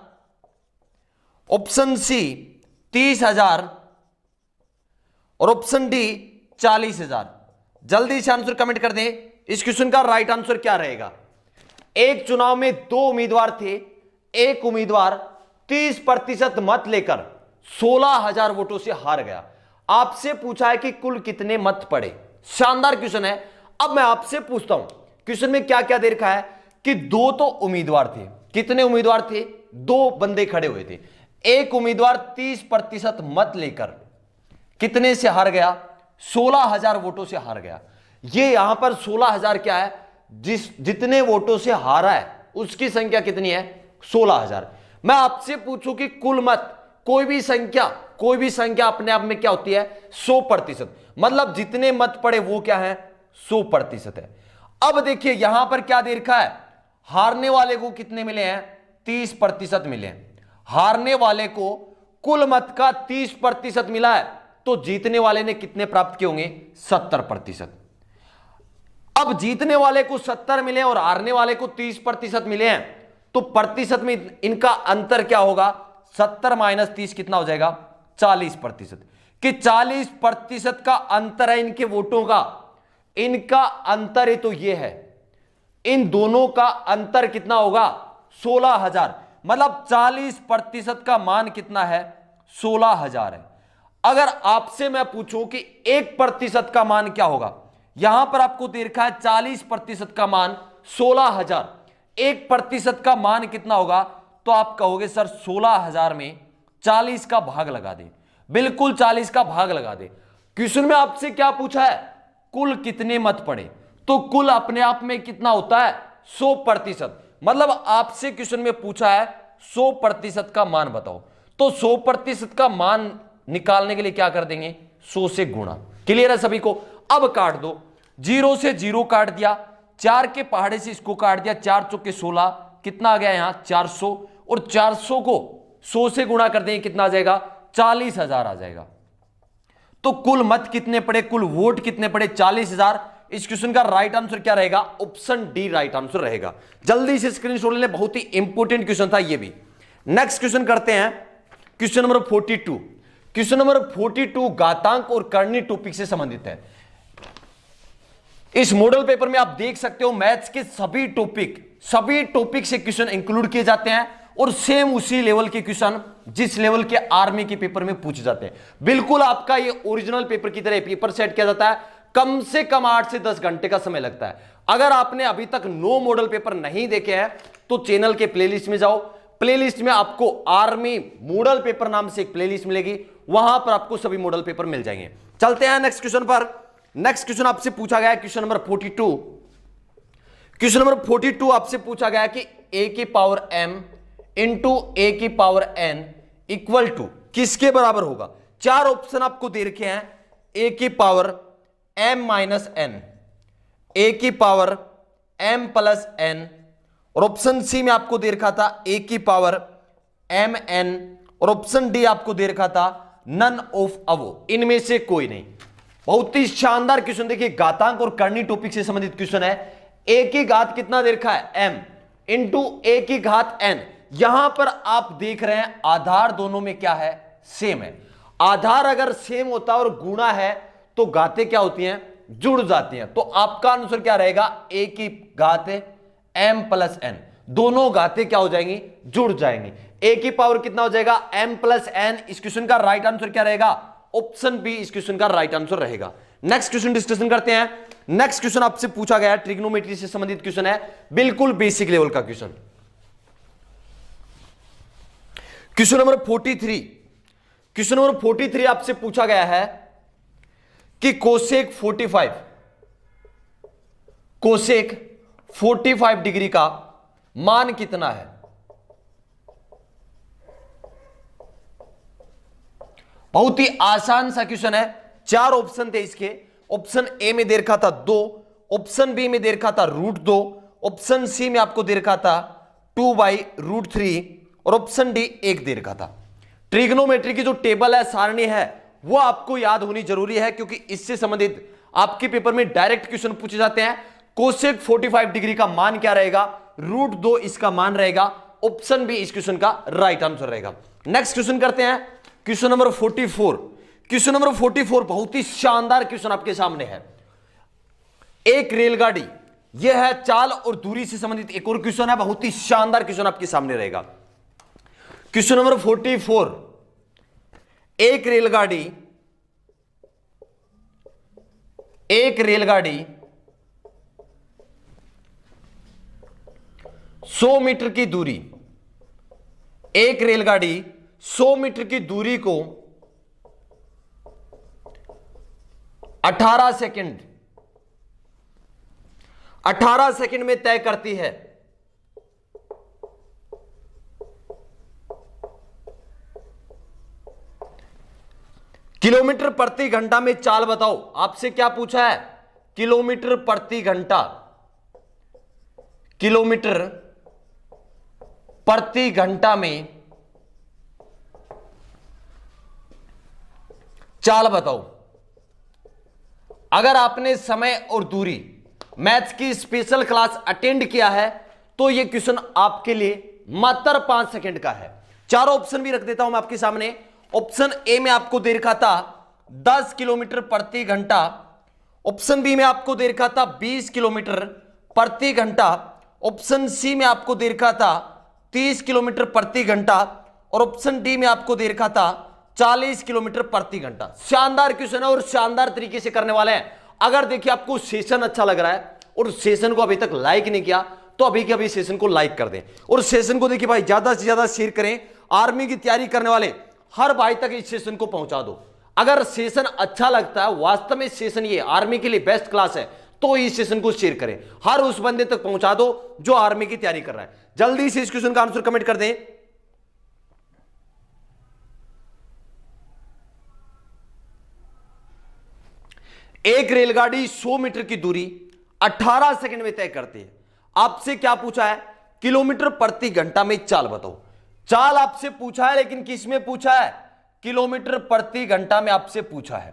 ऑप्शन सी 30,000 और ऑप्शन डी 40,000। जल्दी से आंसर कमेंट कर दें। इस क्वेश्चन का राइट आंसर क्या रहेगा? एक चुनाव में 2 उम्मीदवार थे। एक उम्मीदवार 30% मत लेकर 16,000 वोटों से हार गया। आपसे पूछा है कि कुल कितने मत पड़े। शानदार क्वेश्चन है। अब मैं आपसे पूछता हूं, क्वेश्चन में क्या क्या दे रखा है कि 2 तो उम्मीदवार थे। कितने उम्मीदवार थे? 2 बंदे खड़े हुए थे। एक उम्मीदवार 30% मत लेकर कितने से हार गया? 16,000 वोटों से हार गया। ये यहां पर 16,000 क्या है? जितने वोटों से हारा है उसकी संख्या कितनी है? 16,000। मैं आपसे पूछूं कि कुल मत, कोई भी संख्या अपने आप में क्या होती है? 100%। मतलब जितने मत पड़े वो क्या है? 100% है। अब देखिए यहां पर क्या दे रखा है? हारने वाले को कितने मिले हैं? 30% मिले हैं। हारने वाले को कुल मत का 30% मिला है, तो जीतने वाले ने कितने प्राप्त किए होंगे? 70%। अब जीतने वाले को 70 मिले और हारने वाले को 30% मिले हैं, तो प्रतिशत में इनका अंतर क्या होगा? 70 माइनस 30 कितना हो जाएगा? 40%। कि 40% का अंतर है इनके वोटों का। इनका अंतर है तो ये है, इन दोनों का अंतर कितना होगा? 16,000। मतलब 40% का मान कितना है? 16,000 है। अगर आपसे मैं पूछूं कि 1% का मान क्या होगा, यहां पर आपको दे रखा है 40% का मान 16,000, 1% का मान कितना होगा? तो आप कहोगे सर 16,000 में 40 का भाग लगा दे। बिल्कुल 40 का भाग लगा दे। क्वेश्चन में आपसे क्या पूछा है? कुल कितने मत पड़े। तो कुल अपने आप में कितना होता है? 100%। मतलब आपसे क्वेश्चन में पूछा है 100% का मान बताओ, तो 100% का मान निकालने के लिए क्या कर देंगे? 100 से गुणा। क्लियर है सभी को? अब काट दो, 0 से 0 काट दिया, 4 के पहाड़े से इसको काट दिया, 4 चौके 16, कितना आ गया यहां 400, और 400 को 100 से गुणा कर दें कितना आ जाएगा 40,000 आ जाएगा। तो कुल मत कितने पड़े, कुल वोट कितने पड़े 40,000। इस क्वेश्चन का राइट आंसर क्या रहेगा, ऑप्शन डी राइट आंसर रहेगा। जल्दी से स्क्रीनशॉट ले लें, बहुत ही इंपॉर्टेंट क्वेश्चन था ये भी। नेक्स्ट क्वेश्चन करते हैं, क्वेश्चन नंबर 42। क्वेश्चन नंबर 42 घातांक और करनी टॉपिक से संबंधित है। इस मॉडल पेपर में आप देख सकते हो मैथ्स के सभी टॉपिक से क्वेश्चन इंक्लूड किए जाते हैं, और सेम उसी लेवल के क्वेश्चन जिस लेवल के आर्मी के पेपर में पूछे जाते हैं। बिल्कुल आपका ये ओरिजिनल पेपर की तरह पेपर सेट किया जाता है, कम से कम 8 से 10 घंटे का समय लगता है। अगर आपने अभी तक 9 मॉडल पेपर नहीं देखे हैं तो चैनल के प्लेलिस्ट में जाओ, प्लेलिस्ट में आपको आर्मी मॉडल पेपर नाम से एक प्लेलिस्ट मिलेगी, वहां पर आपको सभी मॉडल पेपर मिल जाएंगे। चलते हैं नेक्स्ट क्वेश्चन पर। नेक्स्ट क्वेश्चन आपसे पूछा गया है क्वेश्चन नंबर 42। क्वेश्चन नंबर 42 आपसे पूछा गया कि a की पावर m इंटू a की पावर n इक्वल टू किसके बराबर होगा। 4 ऑप्शन आपको दे रखे हैं, a की power m minus n, a की पावर m प्लस n, और ऑप्शन सी में आपको दे रखा था a की पावर m n, और ऑप्शन डी आपको दे रखा था नन ऑफ अबो, इनमें से कोई नहीं। बहुत ही शानदार क्वेश्चन देखिए, घातांक और करनी टॉपिक से संबंधित क्वेश्चन है। a की घात कितना दे रखा है m इंटू a की घात n। यहां पर आप देख रहे हैं आधार दोनों में क्या है, सेम है। आधार अगर सेम होता है और गुणा है तो घातें क्या होती हैं, जुड़ जाती हैं। तो आपका आंसर क्या रहेगा, a की घात m प्लस n, दोनों घातें क्या हो जाएंगी, जुड़ जाएंगी। a की पावर कितना हो जाएगा m प्लस n। इस क्वेश्चन का राइट आंसर क्या रहेगा, ऑप्शन बी इस क्वेश्चन का राइट आंसर रहेगा। नेक्स्ट क्वेश्चन डिस्कशन करते हैं। नेक्स्ट क्वेश्चन आपसे पूछा गया ट्रिग्नोमेट्री से संबंधित क्वेश्चन है, बिल्कुल बेसिक लेवल का question. Question number 43। Question number 43 आपसे पूछा गया है कि कोसेक 45 डिग्री का मान कितना है। बहुत ही आसान सा क्वेश्चन है, 4 ऑप्शन थे इसके। ऑप्शन ए में दे रखा था 2, ऑप्शन बी में दे रखा था √2, ऑप्शन सी में आपको दे रखा था 2/√3, और ऑप्शन डी 1 दे रखा था। ट्रिग्नोमेट्री की जो टेबल है, सारणी है, वो आपको याद होनी जरूरी है, क्योंकि इससे संबंधित आपके पेपर में डायरेक्ट क्वेश्चन पूछे जाते हैं। कोसेक 45 डिग्री का मान क्या रहेगा, √2 इसका मान रहेगा। ऑप्शन बी इस क्वेश्चन का राइट आंसर रहेगा। नेक्स्ट क्वेश्चन करते हैं, क्वेश्चन नंबर 44। क्वेश्चन नंबर 44 बहुत ही शानदार क्वेश्चन आपके सामने है। एक रेलगाड़ी, यह है चाल और दूरी से संबंधित एक और क्वेश्चन है, बहुत ही शानदार क्वेश्चन आपके सामने रहेगा। क्वेश्चन नंबर 44, एक रेलगाड़ी 100 मीटर की दूरी, एक रेलगाड़ी 100 मीटर की दूरी को 18 सेकंड में तय करती है। किलोमीटर प्रति घंटा में चाल बताओ। आपसे क्या पूछा है, किलोमीटर प्रति घंटा, किलोमीटर प्रति घंटा में चाल बताओ। अगर आपने समय और दूरी मैथ्स की स्पेशल क्लास अटेंड किया है तो यह क्वेश्चन आपके लिए मात्र 5 सेकंड का है। चारों ऑप्शन भी रख देता हूं मैं आपके सामने। ऑप्शन ए में आपको दे रखा था 10 किलोमीटर प्रति घंटा, ऑप्शन बी में आपको दे रखा था 20 किलोमीटर प्रति घंटा, ऑप्शन सी में आपको दे रखा था 30 किलोमीटर प्रति घंटा, और ऑप्शन डी में आपको दे रखा था 40 किलोमीटर प्रति घंटा। शानदार क्वेश्चन है और शानदार तरीके से करने वाले हैं। अगर देखिए आपको सेशन अच्छा लग रहा है और सेशन को अभी तक लाइक नहीं किया तो अभी के अभी सेशन को लाइक कर दें, और सेशन को देखिए भाई ज्यादा से ज्यादा शेयर करें। आर्मी की तैयारी करने वाले हर भाई तक इस सेशन को पहुंचा दो। अगर सेशन अच्छा लगता है, वास्तव में सेशन ये आर्मी के लिए बेस्ट क्लास है, तो इस सेशन को शेयर करें, हर उस बंदे तक पहुंचा दो जो आर्मी की तैयारी कर रहा है। जल्दी से इस क्वेश्चन का आंसर कमेंट कर दें। एक रेलगाड़ी 100 मीटर की दूरी 18 सेकंड में तय करती है। आपसे क्या पूछा है? किलोमीटर प्रति घंटा में चाल बताओ। चाल आपसे पूछा है, लेकिन किस में पूछा है? किलोमीटर प्रति घंटा में आपसे पूछा है।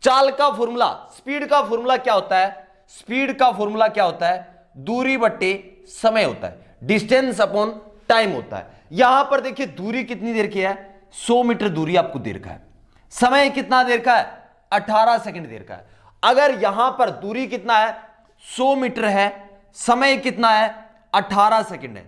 चाल का फॉर्मूला, स्पीड का फॉर्मूला क्या होता है? स्पीड का फॉर्मूला क्या होता है? दूरी बट्टे समय होता है, डिस्टेंस अपॉन टाइम होता है। यहां पर देखिए दूरी कितनी देर की है? 100 मीटर दूरी आपको देर का है। समय कितना देर का है? 18 सेकंड देर का है। अगर यहां पर दूरी कितना है? 100 मीटर है, समय कितना है? 18 सेकंड है।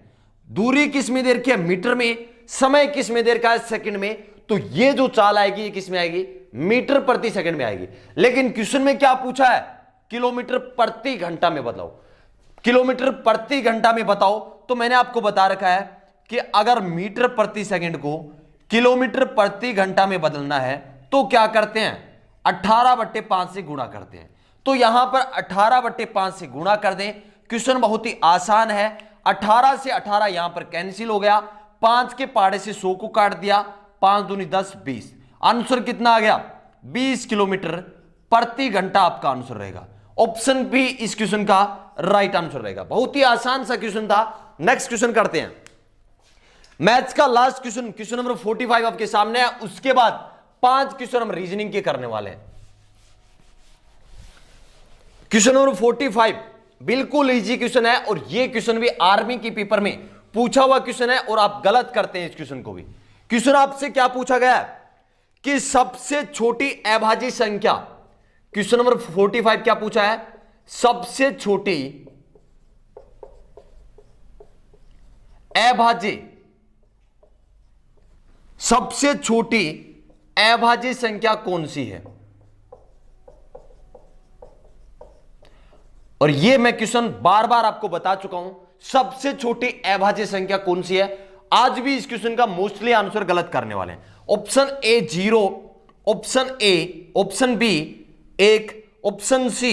दूरी किस में देर की है? मीटर में। समय किस में देर का है? सेकंड में। तो ये जो चाल आएगी ये किस में आएगी? मीटर प्रति सेकंड में आएगी। लेकिन क्वेश्चन में क्या पूछा है? किलोमीटर प्रति घंटा में बताओ। किलोमीटर प्रति घंटा में बताओ। तो मैंने आपको बता रखा है कि अगर मीटर प्रति सेकंड को किलोमीटर प्रति घंटा में बदलना है तो क्या करते हैं? 18/5 से गुणा करते हैं। तो यहां पर 18/5 से गुणा कर दें। क्वेश्चन बहुत ही आसान है। 18 से 18 यहां पर कैंसिल हो गया, 5 के पहाड़े से 100 को काट दिया, 5 दूनी 10, 20। आंसर कितना आ गया? 20 किलोमीटर प्रति घंटा आपका आंसर रहेगा। ऑप्शन बी इस क्वेश्चन का राइट आंसर रहेगा। बहुत ही आसान सा क्वेश्चन था। नेक्स्ट क्वेश्चन करते हैं। मैथ्स का लास्ट क्वेश्चन, क्वेश्चन नंबर 45 आपके सामने है। उसके बाद 5 क्वेश्चन हम रीजनिंग के करने वाले हैं। क्वेश्चन नंबर 45 बिल्कुल इजी क्वेश्चन है और ये क्वेश्चन भी आर्मी के पेपर में पूछा हुआ क्वेश्चन है और आप गलत करते हैं इस क्वेश्चन को भी। क्वेश्चन आपसे क्या पूछा गया है कि सबसे छोटी अभाज्य संख्या, क्वेश्चन नंबर 45 क्या पूछा है? सबसे छोटी अभाज्य, सबसे छोटी अभाज्य संख्या कौन सी है? और यह मैं क्वेश्चन बार बार आपको बता चुका हूं, सबसे छोटी अभाज्य संख्या कौन सी है। आज भी इस क्वेश्चन का मोस्टली आंसर गलत करने वाले हैं। Option A 0, option A, option B 1, option C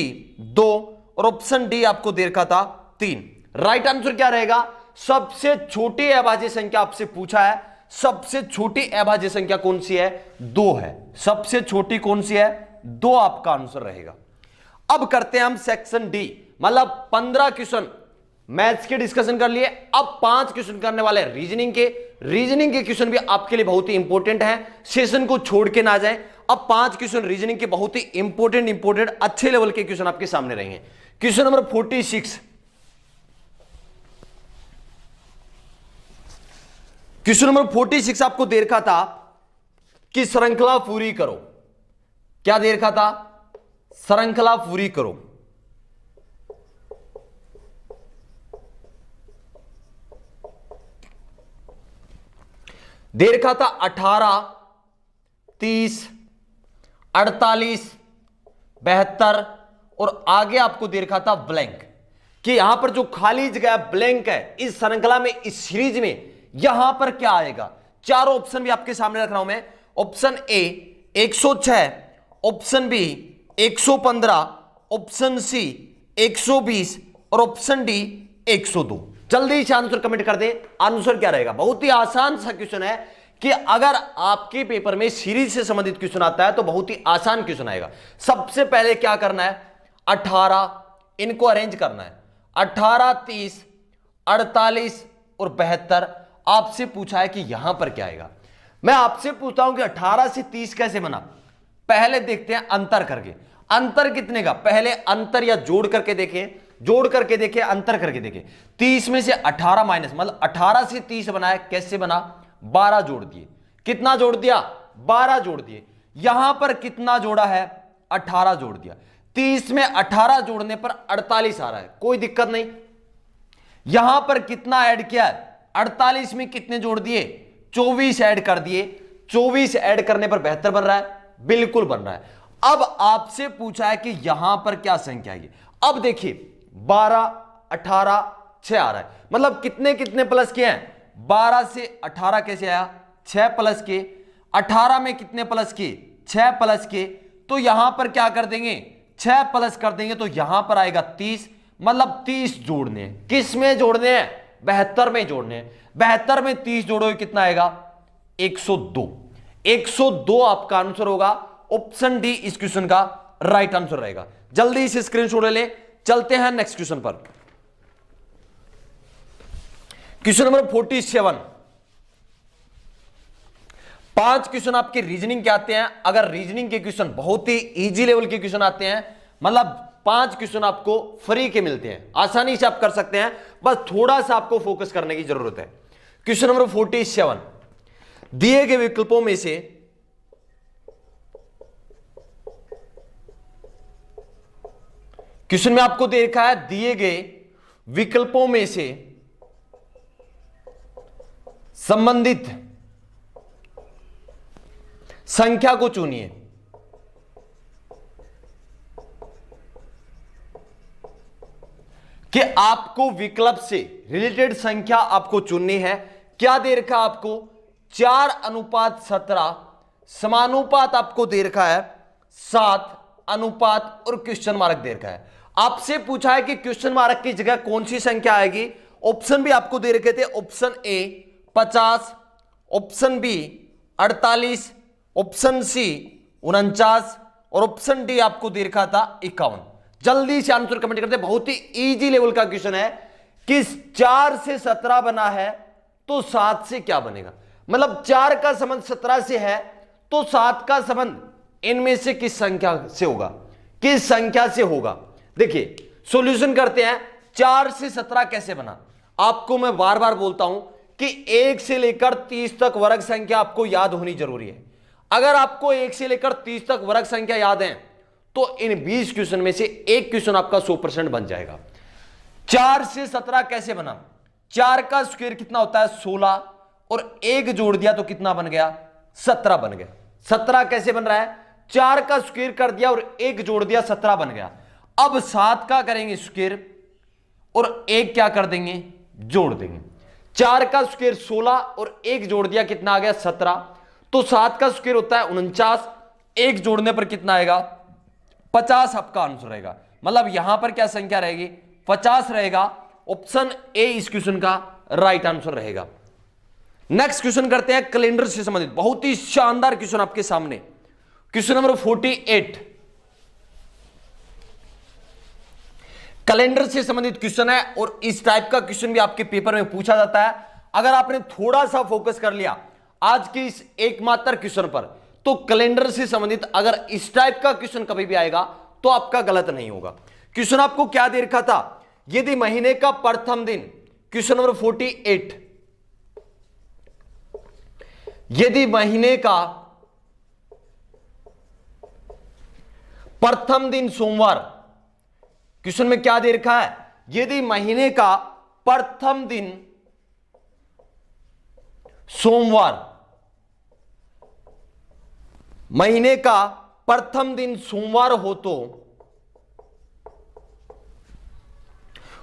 2 और ऑप्शन डी आपको दे रखा था 3। राइट आंसर क्या रहेगा? सबसे छोटी अभाज्य संख्या आपसे पूछा है। सबसे छोटी अभाज्य संख्या कौन सी है? 2 है। सबसे छोटी कौन सी है? 2 आपका आंसर रहेगा। अब करते हैं हम सेक्शन डी, मतलब 15 क्वेश्चन मैथ्स के डिस्कशन कर लिए। अब 5 क्वेश्चन करने वाले हैं रीजनिंग के। रीजनिंग के क्वेश्चन भी आपके लिए बहुत ही इंपॉर्टेंट है, सेशन को छोड़ के ना जाएं। अब 5 क्वेश्चन रीजनिंग के बहुत ही इंपॉर्टेंट अच्छे लेवल के क्वेश्चन आपके सामने रहेंगे। क्वेश्चन नंबर 46, क्वेश्चन नंबर 46 आपको दे रखा था कि श्रृंखला पूरी करो। क्या दे रखा था? श्रृंखला पूरी करो। दे रखा था 18, 30, 48, 72 और आगे आपको दे रखा था ब्लैंक, कि यहां पर जो खाली जगह ब्लैंक है इस श्रृंखला में, इस सीरीज में, यहां पर क्या आएगा? चारों ऑप्शन भी आपके सामने रख रहा हूं मैं। Option A 106, option B 115, option C 120 और ऑप्शन डी 102। जल्दी से आंसर कमेंट कर दे, आंसर क्या रहेगा? बहुत ही आसान सा क्वेश्चन है कि अगर आपके पेपर में सीरीज से संबंधित क्वेश्चन आता है तो बहुत ही आसान क्वेश्चन आएगा। सबसे पहले क्या करना है? 18 इनको अरेंज करना है। 18, 30, 48 और 72 आपसे पूछा है कि यहां पर क्या आएगा। मैं आपसे पूछता हूं कि 18 से 30 कैसे बना। पहले देखते हैं अंतर करके। अंतर कितने का? पहले अंतर या जोड़ करके देखें, जोड़ करके देखें, अंतर करके देखें। 30 में से 18 माइनस, मतलब 18 से 30 बना है। कैसे बना? 12 जोड़ दिए। कितना जोड़ दिया? 12 जोड़ दिए। यहां पर कितना जोड़ा है? 18 जोड़ दिया। 30 में 18 जोड़ने पर 48 आ रहा है, कोई दिक्कत नहीं। यहां पर कितना ऐड किया है? 48 में कितने जोड़ दिए? 24 ऐड कर दिए। 24 ऐड करने पर 72 बन रहा है, बिल्कुल बन रहा है। अब आपसे पूछा है कि यहां पर क्या संख्या है। अब देखिए 12, 18, 6 आ रहा है, मतलब कितने कितने प्लस किए हैं? 12 से 18 कैसे आया? 6 प्लस के। 18 में कितने प्लस किए? 6 प्लस के। तो यहां पर क्या कर देंगे? 6 प्लस कर देंगे तो यहां पर आएगा 30, मतलब 30 जोड़ने हैं। किस में जोड़ने हैं? 72 में जोड़ने हैं। 72 में 30 जोड़ोगे कितना आएगा? 102। 102 आपका आंसर होगा। ऑप्शन डी इस क्वेश्चन का राइट आंसर रहेगा। जल्दी से स्क्रीनशॉट ले ले, चलते हैं नेक्स्ट क्वेश्चन पर। Question number 47। 5 क्वेश्चन आपके रीजनिंग के आते हैं। अगर रीजनिंग के क्वेश्चन बहुत ही इजी लेवल के क्वेश्चन आते हैं, मतलब 5 क्वेश्चन आपको फ्री के मिलते हैं, आसानी से आप कर सकते हैं, बस थोड़ा सा आपको फोकस करने की जरूरत है। क्वेश्चन नंबर 47, दिए गए विकल्पों में से क्वेश्चन में आपको दे रखा है, दिए गए विकल्पों में से संबंधित संख्या को चुनिए। कि आपको विकल्प से रिलेटेड संख्या आपको चुननी है। क्या दे रखा है आपको? 4:17 समानुपात आपको दे रखा है 7 अनुपात और क्वेश्चन मार्क दे रखा है। आपसे पूछा है कि क्वेश्चन मार्क की जगह कौन सी संख्या आएगी। ऑप्शन भी आपको दे रखे थे, option A 50, option B 48, option C 49 और ऑप्शन डी आपको दे रखा था 51। जल्दी से आंसर कमेंट करते हैं। बहुत ही इजी लेवल का क्वेश्चन है कि 4 से 17 बना है तो 7 से क्या बनेगा। मतलब 4 का संबंध 17 से है तो 7 का संबंध इनमें से किस संख्या से होगा, किस संख्या से होगा। देखिए सॉल्यूशन करते हैं। 4 से 17 कैसे बना, आपको मैं बार बार बोलता हूं कि 1 से लेकर 30 तक वर्ग संख्या आपको याद होनी जरूरी है। अगर आपको 1 से लेकर 30 तक वर्ग संख्या याद है तो इन 20 क्वेश्चन में से एक क्वेश्चन आपका 100% बन जाएगा। 4 से 17 कैसे बना? 4 का स्क्वायर कितना होता है? 16 और 1 जोड़ दिया तो कितना बन गया? 17 बन गया। 17 कैसे बन रहा है? 4 का स्क्वायर कर दिया और 1 जोड़ दिया, 17 बन गया। अब 7 का करेंगे स्क्वायर और 1 क्या कर देंगे? जोड़ देंगे। 4 का स्क्वायर 16 और 1 जोड़ दिया, कितना आ गया? 17। तो 7 का स्क्वायर होता है 49, 1 जोड़ने पर कितना आएगा? 50 आपका आंसर रहेगा। मतलब यहां पर क्या संख्या रहेगी? 50 रहेगा। ऑप्शन ए इस क्वेश्चन का राइट आंसर रहेगा। नेक्स्ट क्वेश्चन करते हैं कैलेंडर से संबंधित। बहुत ही शानदार क्वेश्चन आपके सामने, क्वेश्चन नंबर 48 कैलेंडर से संबंधित क्वेश्चन है और इस टाइप का क्वेश्चन भी आपके पेपर में पूछा जाता है। अगर आपने थोड़ा सा फोकस कर लिया आज के इस एकमात्र क्वेश्चन पर, तो कैलेंडर से संबंधित अगर इस टाइप का क्वेश्चन कभी भी आएगा तो आपका गलत नहीं होगा। क्वेश्चन आपको क्या दे रखा था? यदि महीने का प्रथम दिन, क्वेश्चन नंबर 48, यदि महीने का प्रथम दिन सोमवार, क्वेश्चन में क्या दे रखा है? यदि महीने का प्रथम दिन सोमवार, महीने का प्रथम दिन सोमवार हो तो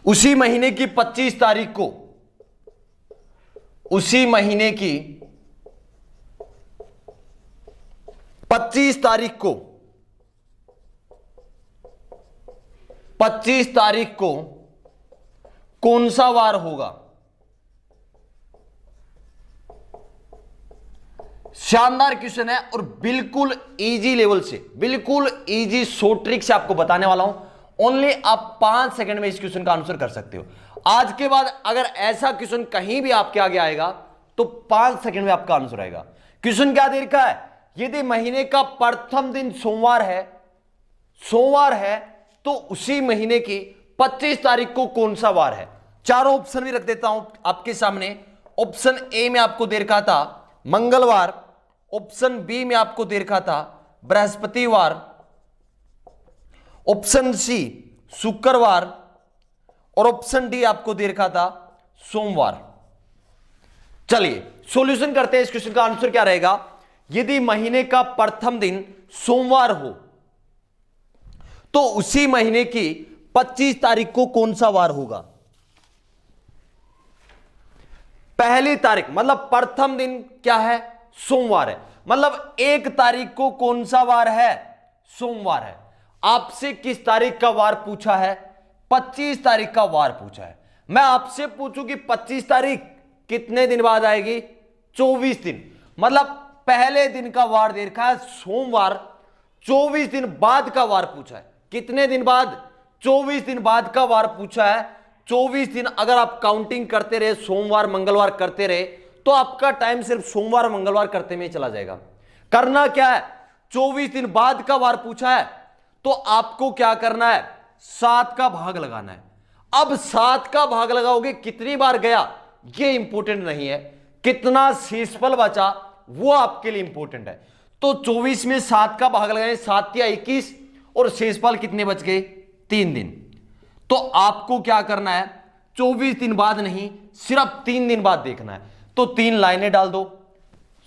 उसी महीने की 25 तारीख को, उसी महीने की 25 तारीख को, 25 तारीख को कौन सा वार होगा? शानदार क्वेश्चन है और बिल्कुल इजी लेवल से, बिल्कुल इजी शॉर्ट ट्रिक से आपको बताने वाला हूं। ओनली आप 5 सेकंड में इस क्वेश्चन का आंसर कर सकते हो। आज के बाद अगर ऐसा क्वेश्चन कहीं भी आपके आगे आएगा तो 5 सेकंड में आपका आंसर आएगा। क्वेश्चन क्या दे रखा है? यदि महीने का प्रथम दिन सोमवार है, सोमवार है तो उसी महीने की 25 तारीख को कौन सा वार है? चारों ऑप्शन भी रख देता हूं आपके सामने। ऑप्शन ए में आपको दे रखा था मंगलवार, ऑप्शन बी में आपको दे रखा था बृहस्पतिवार, ऑप्शन सी शुक्रवार और ऑप्शन डी आपको दे रखा था सोमवार। चलिए सॉल्यूशन करते हैं। इस क्वेश्चन का आंसर क्या रहेगा? यदि महीने का प्रथम दिन सोमवार हो तो उसी महीने की 25 तारीख को कौन सा वार होगा? पहली तारीख मतलब प्रथम दिन क्या है? सोमवार है। मतलब 1 तारीख को कौन सा वार है? सोमवार है। आपसे किस तारीख का वार पूछा है? 25 तारीख का वार पूछा है। मैं आपसे पूछूं कि 25 तारीख कितने दिन बाद आएगी? 24 दिन। मतलब पहले दिन का वार दे रखा है सोमवार, 24 दिन बाद का वार पूछा है। कितने दिन बाद? 24 दिन बाद का वार पूछा है। 24 दिन अगर आप काउंटिंग करते रहे, सोमवार मंगलवार करते रहे, तो आपका टाइम सिर्फ सोमवार मंगलवार करते में चला जाएगा। करना क्या है? 24 दिन बाद का वार पूछा है तो आपको क्या करना है? 7 का भाग लगाना है। अब 7 का भाग लगाओगे, कितनी बार गया ये इंपॉर्टेंट नहीं है, कितना शेषफल बचा वो आपके लिए इंपॉर्टेंट है। तो 24 में 7 का भाग लगाएं, 7 या 21, और शेषफल कितने बच गए? 3 दिन। तो आपको क्या करना है? 24 दिन बाद नहीं, सिर्फ 3 दिन बाद देखना है। तो 3 लाइनें डाल दो।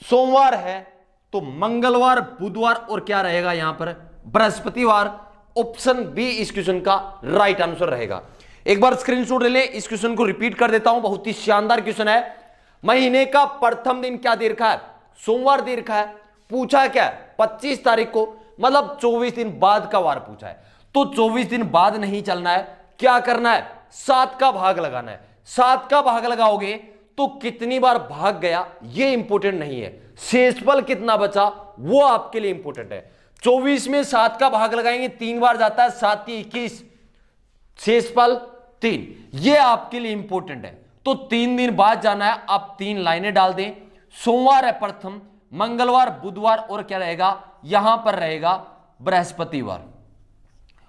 सोमवार है तो मंगलवार, बुधवार और क्या रहेगा यहां पर? बृहस्पतिवार। ऑप्शन बी इस क्वेश्चन का राइट आंसर रहेगा। एक बार स्क्रीनशॉट ले ले, इस क्वेश्चन को रिपीट कर देता हूं, बहुत ही शानदार क्वेश्चन है। महीने का प्रथम दिन क्या दे रखा है? सोमवार दे रखा है। पूछा क्या है? 25 तारीख को, मतलब 24 दिन बाद का वार पूछा है। तो 24 दिन बाद नहीं चलना है, क्या करना है? 7 का भाग लगाना है। 7 का भाग लगाओगे तो कितनी बार भाग गया ये इंपॉर्टेंट नहीं है, शेषफल कितना बचा वो आपके लिए इंपॉर्टेंट है। 24 में 7 का भाग लगाएंगे, 3 बार जाता है, 7 या 21, शेषफल 3, ये आपके लिए इंपॉर्टेंट है। तो 3 दिन बाद जाना है। आप 3 लाइनें डाल दें। सोमवार है प्रथम, मंगलवार, बुधवार और क्या रहेगा? यहां पर रहेगा बृहस्पतिवार।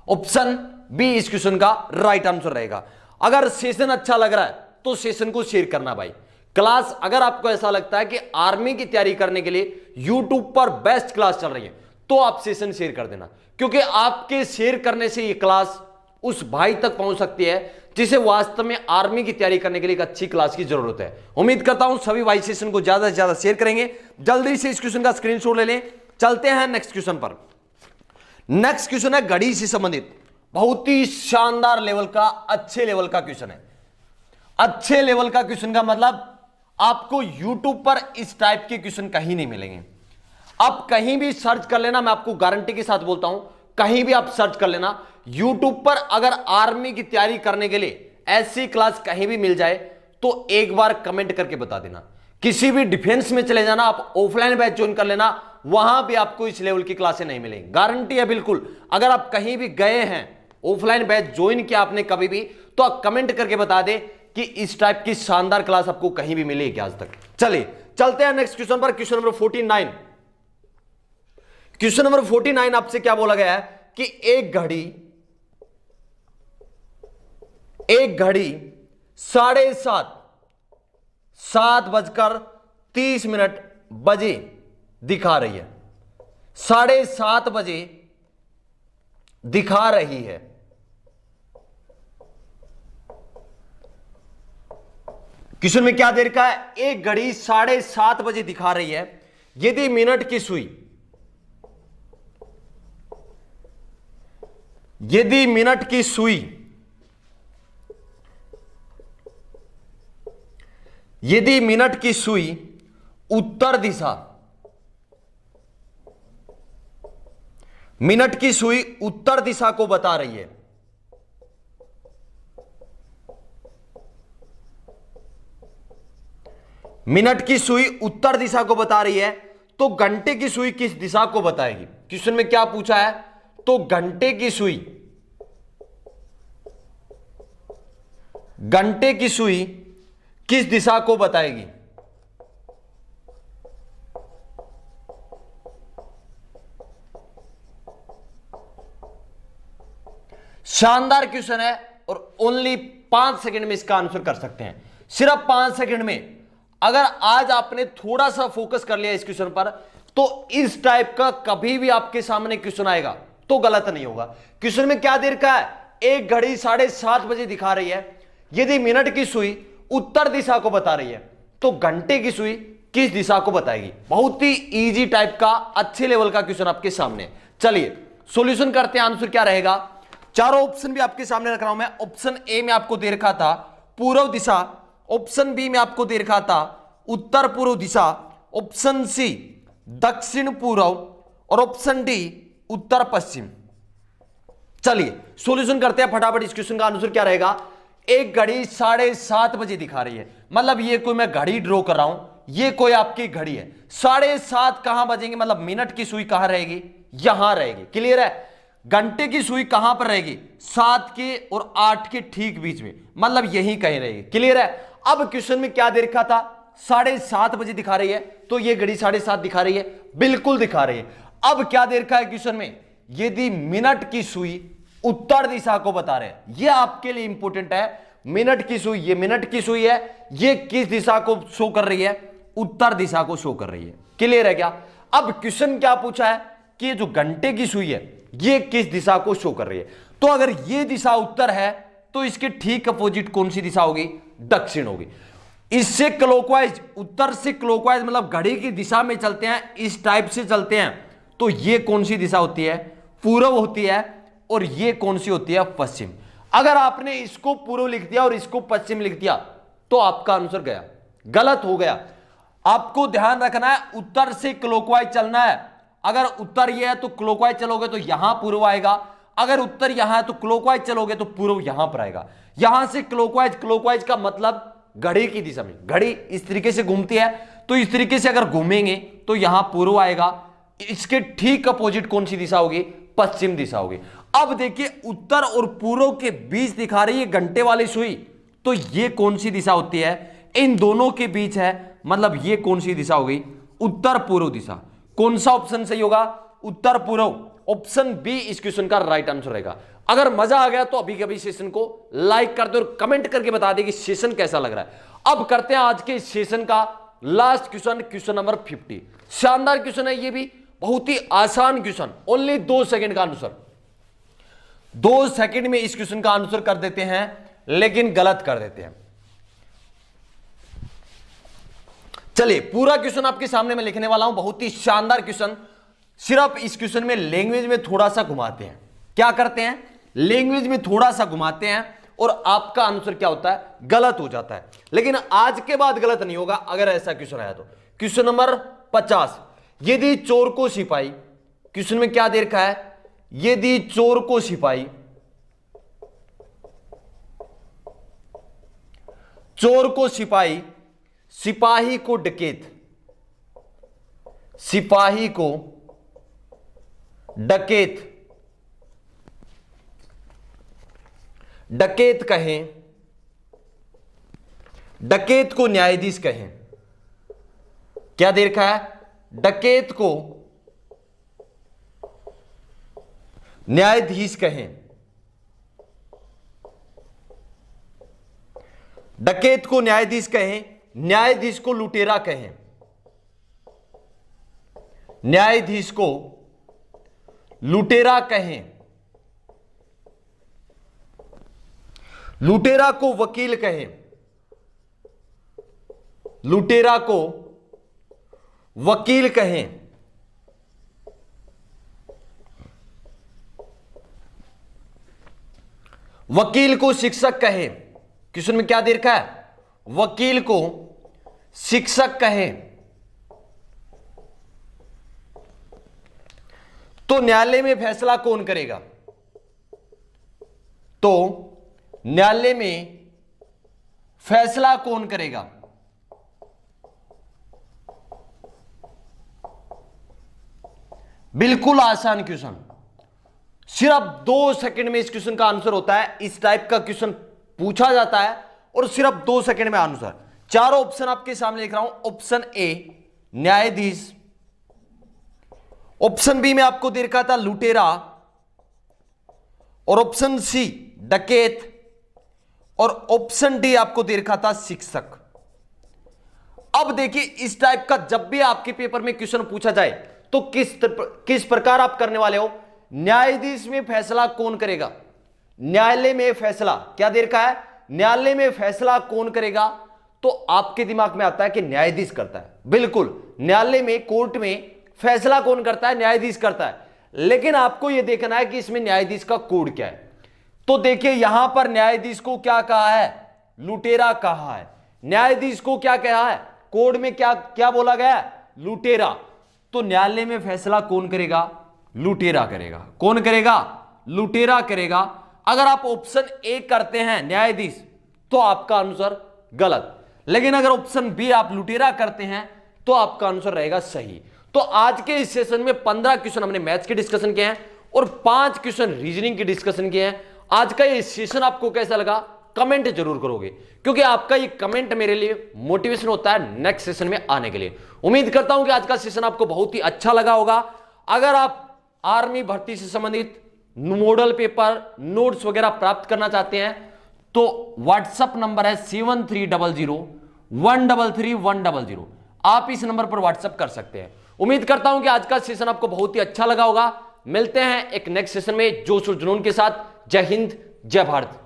ऑप्शन बी इस क्वेश्चन का राइट आंसर रहेगा। अगर सेशन अच्छा लग रहा है तो सेशन को शेयर करना भाई। क्लास अगर आपको ऐसा लगता है कि आर्मी की तैयारी करने के लिए यूट्यूब पर बेस्ट क्लास चल रही है तो आप सेशन शेयर कर देना, क्योंकि आपके शेयर करने से ये क्लास उस भाई तक पहुंच सकती है जिसे वास्तव में आर्मी की तैयारी करने के लिए एक अच्छी क्लास की जरूरत है। उम्मीद करता हूं सभी भाई सेशन को ज्यादा से ज्यादा शेयर करेंगे। जल्दी से इस क्वेश्चन का स्क्रीनशॉट ले लें। चलते हैं नेक्स्ट क्वेश्चन पर। नेक्स्ट क्वेश्चन है घड़ी से संबंधित, बहुत ही शानदार लेवल का, अच्छे लेवल का क्वेश्चन है। अच्छे लेवल का क्वेश्चन का मतलब आपको YouTube पर इस टाइप के क्वेश्चन कहीं नहीं मिलेंगे। आप कहीं भी सर्च कर लेना, मैं आपको गारंटी के साथ बोलता हूं, कहीं भी आप सर्च कर लेना YouTube पर, अगर आर्मी की तैयारी करने के लिए ऐसी क्लास कहीं भी मिल जाए तो एक बार कमेंट करके बता देना। किसी भी डिफेंस में चले जाना, आप ऑफलाइन बैच ज्वाइन कर लेना, वहां भी आपको इस लेवल की क्लासें नहीं मिलेंगी, गारंटी है बिल्कुल। अगर आप कहीं भी गए हैं, ऑफलाइन बैच ज्वाइन किया आपने कभी भी, तो आप कमेंट करके बता दे कि इस टाइप की शानदार क्लास आपको कहीं भी मिलेगी आज तक। चलिए चलते हैं नेक्स्ट क्वेश्चन पर। Question number 49। क्वेश्चन नंबर 49 आपसे क्या बोला गया है कि एक घड़ी 7:30 बजे दिखा रही है। 7:30 बजे दिखा रही है। क्वेश्चन में क्या दे रखा है? एक घड़ी 7:30 बजे दिखा रही है। यदि मिनट की सुई, यदि मिनट की सुई, यदि मिनट की सुई उत्तर दिशा, मिनट की सुई उत्तर दिशा को बता रही है, मिनट की सुई उत्तर दिशा को बता रही है, तो घंटे की सुई किस दिशा को बताएगी? क्वेश्चन में क्या पूछा है? तो घंटे की सुई, घंटे की सुई किस दिशा को बताएगी? शानदार क्वेश्चन है और ओनली 5 सेकंड में इसका आंसर कर सकते हैं, सिर्फ 5 सेकंड में। अगर आज आपने थोड़ा सा फोकस कर लिया इस क्वेश्चन पर, तो इस टाइप का कभी भी आपके सामने क्वेश्चन आएगा तो गलत नहीं होगा। क्वेश्चन में क्या दे रखा है? एक घड़ी 7:30 बजे दिखा रही है। यदि मिनट की सुई उत्तर दिशा को बता रही है, तो घंटे की सुई किस दिशा को बताएगी? बहुत ही इजी टाइप का, अच्छे लेवल का क्वेश्चन आपके सामने। चलिए सॉल्यूशन करते हैं, आंसर क्या रहेगा। चारों ऑप्शन भी आपके सामने रख रहा हूं मैं। ऑप्शन ए में आपको दे रखा था पूर्व दिशा, ऑप्शन बी में आपको दे रखा था उत्तर पूर्व दिशा, ऑप्शन सी दक्षिण पूर्व और ऑप्शन डी उत्तर पश्चिम। चलिए सॉल्यूशन करते हैं फटाफट। इस क्वेश्चन का आंसर क्या रहेगा? एक घड़ी 7:30 बजे दिखा रही है, मतलब ये कोई मैं घड़ी ड्रॉ कर रहा हूं, ये कोई आपकी घड़ी है। 7:30 कहां बजेंगे, मतलब मिनट की सुई कहां रहेगी? यहां रहेगी। क्लियर है? घंटे की सुई कहां पर रहेगी? 7 के और 8 के ठीक बीच में, मतलब यहीं कहीं रहेगी। क्लियर है? अब क्वेश्चन में क्या दे रखा था? 7:30 बजे दिखा रही है, तो ये घड़ी 7:30 दिखा रही है, बिल्कुल दिखा रही है। अब क्या दे रखा है क्वेश्चन में? यदि मिनट की सुई उत्तर दिशा को बता रहे हैं, यह आपके लिए इंपॉर्टेंट है। मिनट की सुई, ये मिनट की सुई है, ये किस दिशा को शो कर रही है? उत्तर दिशा को शो कर रही है। क्लियर है क्या? अब क्वेश्चन क्या पूछा है कि जो घंटे की सुई है ये किस दिशा को शो कर रही है? तो अगर ये दिशा उत्तर है तो इसके ठीक अपोजिट कौन सी दिशा होगी? दक्षिण होगी। इससे क्लॉकवाइज, उत्तर से क्लॉकवाइज मतलब घड़ी की दिशा में चलते हैं, इस टाइप से चलते हैं, तो ये कौन सी दिशा होती है? पूर्व होती है। और ये कौन सी होती है? पश्चिम। अगर आपने इसको पूर्व लिख दिया और इसको पश्चिम लिख दिया तो आपका आंसर गया, गलत हो गया। आपको ध्यान रखना है, उत्तर से क्लॉकवाइज चलना है। अगर उत्तर ये है तो क्लॉकवाइज चलोगे तो यहां पूर्व आएगा, अगर उत्तर यहां है तो क्लॉकवाइज चलोगे तो पूर्व यहां पर आएगा। यहां से क्लॉकवाइज, क्लॉकवाइज का मतलब घड़ी की दिशा में, घड़ी इस तरीके से घूमती है, तो इस तरीके से अगर घूमेंगे तो यहां पूर्व आएगा। इसके ठीक अपोजिट कौन सी दिशा होगी? पश्चिम दिशा होगी। अब देखिए, उत्तर और पूर्व के बीच दिखा रही है घंटे वाली सुई, तो ये कौन सी दिशा होती है? इन दोनों के बीच है, मतलब ये कौन सी दिशा होगी? उत्तर पूर्व दिशा। कौन सा ऑप्शन सही होगा? उत्तर पूर्व। ऑप्शन बी इस क्वेश्चन का राइट आंसर रहेगा। अगर मजा आ गया तो अभी कभी सेशन को लाइक कर दो और कमेंट करके बता दे कि सेशन कैसा लग रहा है। अब करते हैं आज के सेशन का लास्ट क्वेश्चन, क्वेश्चन नंबर 50। शानदार क्वेश्चन है ये भी, बहुत ही आसान क्वेश्चन, ओनली 2 सेकंड का आंसर। 2 सेकंड में इस क्वेश्चन का आंसर कर देते हैं, लेकिन गलत कर देते हैं। चलिए, पूरा क्वेश्चन आपके सामने मैं लिखने वाला हूं, बहुत ही शानदार क्वेश्चन। सिर्फ इस क्वेश्चन में लैंग्वेज में थोड़ा सा घुमाते हैं। क्या करते हैं? लैंग्वेज में थोड़ा सा घुमाते हैं और आपका आंसर क्या होता है? गलत हो जाता है। लेकिन आज के बाद गलत नहीं होगा अगर ऐसा क्वेश्चन आया तो। क्वेश्चन नंबर 50, यदि चोर को सिपाही, क्वेश्चन में क्या दे रखा है? यदि चोर को सिपाही, चोर को सिपाही, सिपाही को डकैत, सिपाही को डकैत, डकैत कहें, डकैत को न्यायाधीश कहें। क्या दे रखा है? डकैत को न्यायाधीश कहें, डकैत को न्यायाधीश कहें, न्यायाधीश को लुटेरा कहें, न्यायाधीश को लुटेरा कहें, लुटेरा को वकील कहें, लुटेरा को वकील कहें, वकील को शिक्षक कहें। क्वेश्चन में क्या दे रखा है? वकील को शिक्षक कहें। तो न्यायालय में फैसला कौन करेगा? तो न्यायालय में फैसला कौन करेगा? बिल्कुल आसान क्वेश्चन, सिर्फ 2 सेकंड में इस क्वेश्चन का आंसर होता है। इस टाइप का क्वेश्चन पूछा जाता है और सिर्फ 2 सेकंड में आंसर। चारों ऑप्शन आपके सामने लिख रहा हूं। ऑप्शन ए न्यायाधीश, ऑप्शन बी में आपको दे रखा था लुटेरा, और ऑप्शन सी डकैत, और ऑप्शन डी आपको दे रखा था शिक्षक। अब देखिए, इस टाइप का जब भी आपके पेपर में क्वेश्चन पूछा जाए तो किस प्रकार आप करने वाले हो? न्यायाधीश में फैसला कौन करेगा? न्यायालय में फैसला क्या दे रखा है? न्यायालय में फैसला कौन करेगा? तो आपके दिमाग में आता है कि न्यायाधीश करता है। बिल्कुल, न्यायालय में, कोर्ट में फैसला कौन करता है? न्यायाधीश करता है। लेकिन आपको यह देखना है कि इसमें न्यायाधीश का कोड क्या है। तो देखिए, यहां पर न्यायाधीश को क्या कहा है? लुटेरा कहा है। न्यायाधीश को क्या कहा है? कोड में क्या क्या बोला गया है? लुटेरा। तो न्यायालय में फैसला कौन करेगा? लुटेरा करेगा। कौन करेगा? लुटेरा करेगा। अगर आप ऑप्शन ए करते हैं न्यायाधीश, तो आपका आंसर गलत। लेकिन अगर ऑप्शन बी आप लुटेरा करते हैं तो आपका आंसर रहेगा सही। तो आज के इस सेशन में 15 क्वेश्चन हमने मैथ्स के डिस्कशन किए हैं और 5 क्वेश्चन रीजनिंग की डिस्कशन किए हैं। आज का ये सेशन आपको कैसा लगा कमेंट जरूर करोगे, क्योंकि आपका ये कमेंट मेरे लिए मोटिवेशन होता है नेक्स्ट सेशन में आने के लिए। उम्मीद करता हूं कि आज का सेशन आपको बहुत ही अच्छा लगा होगा। अगर आप आर्मी भर्ती से संबंधित मॉडल पेपर नोट्स वगैरह प्राप्त करना चाहते हैं तो व्हाट्सएप नंबर है 7300133100। आप इस नंबर पर व्हाट्सएप कर सकते हैं। उम्मीद करता हूं कि आज का सेशन आपको बहुत ही अच्छा लगा होगा। मिलते हैं एक नेक्स्ट सेशन में जोश और जुनून के साथ। जय हिंद, जय भारत।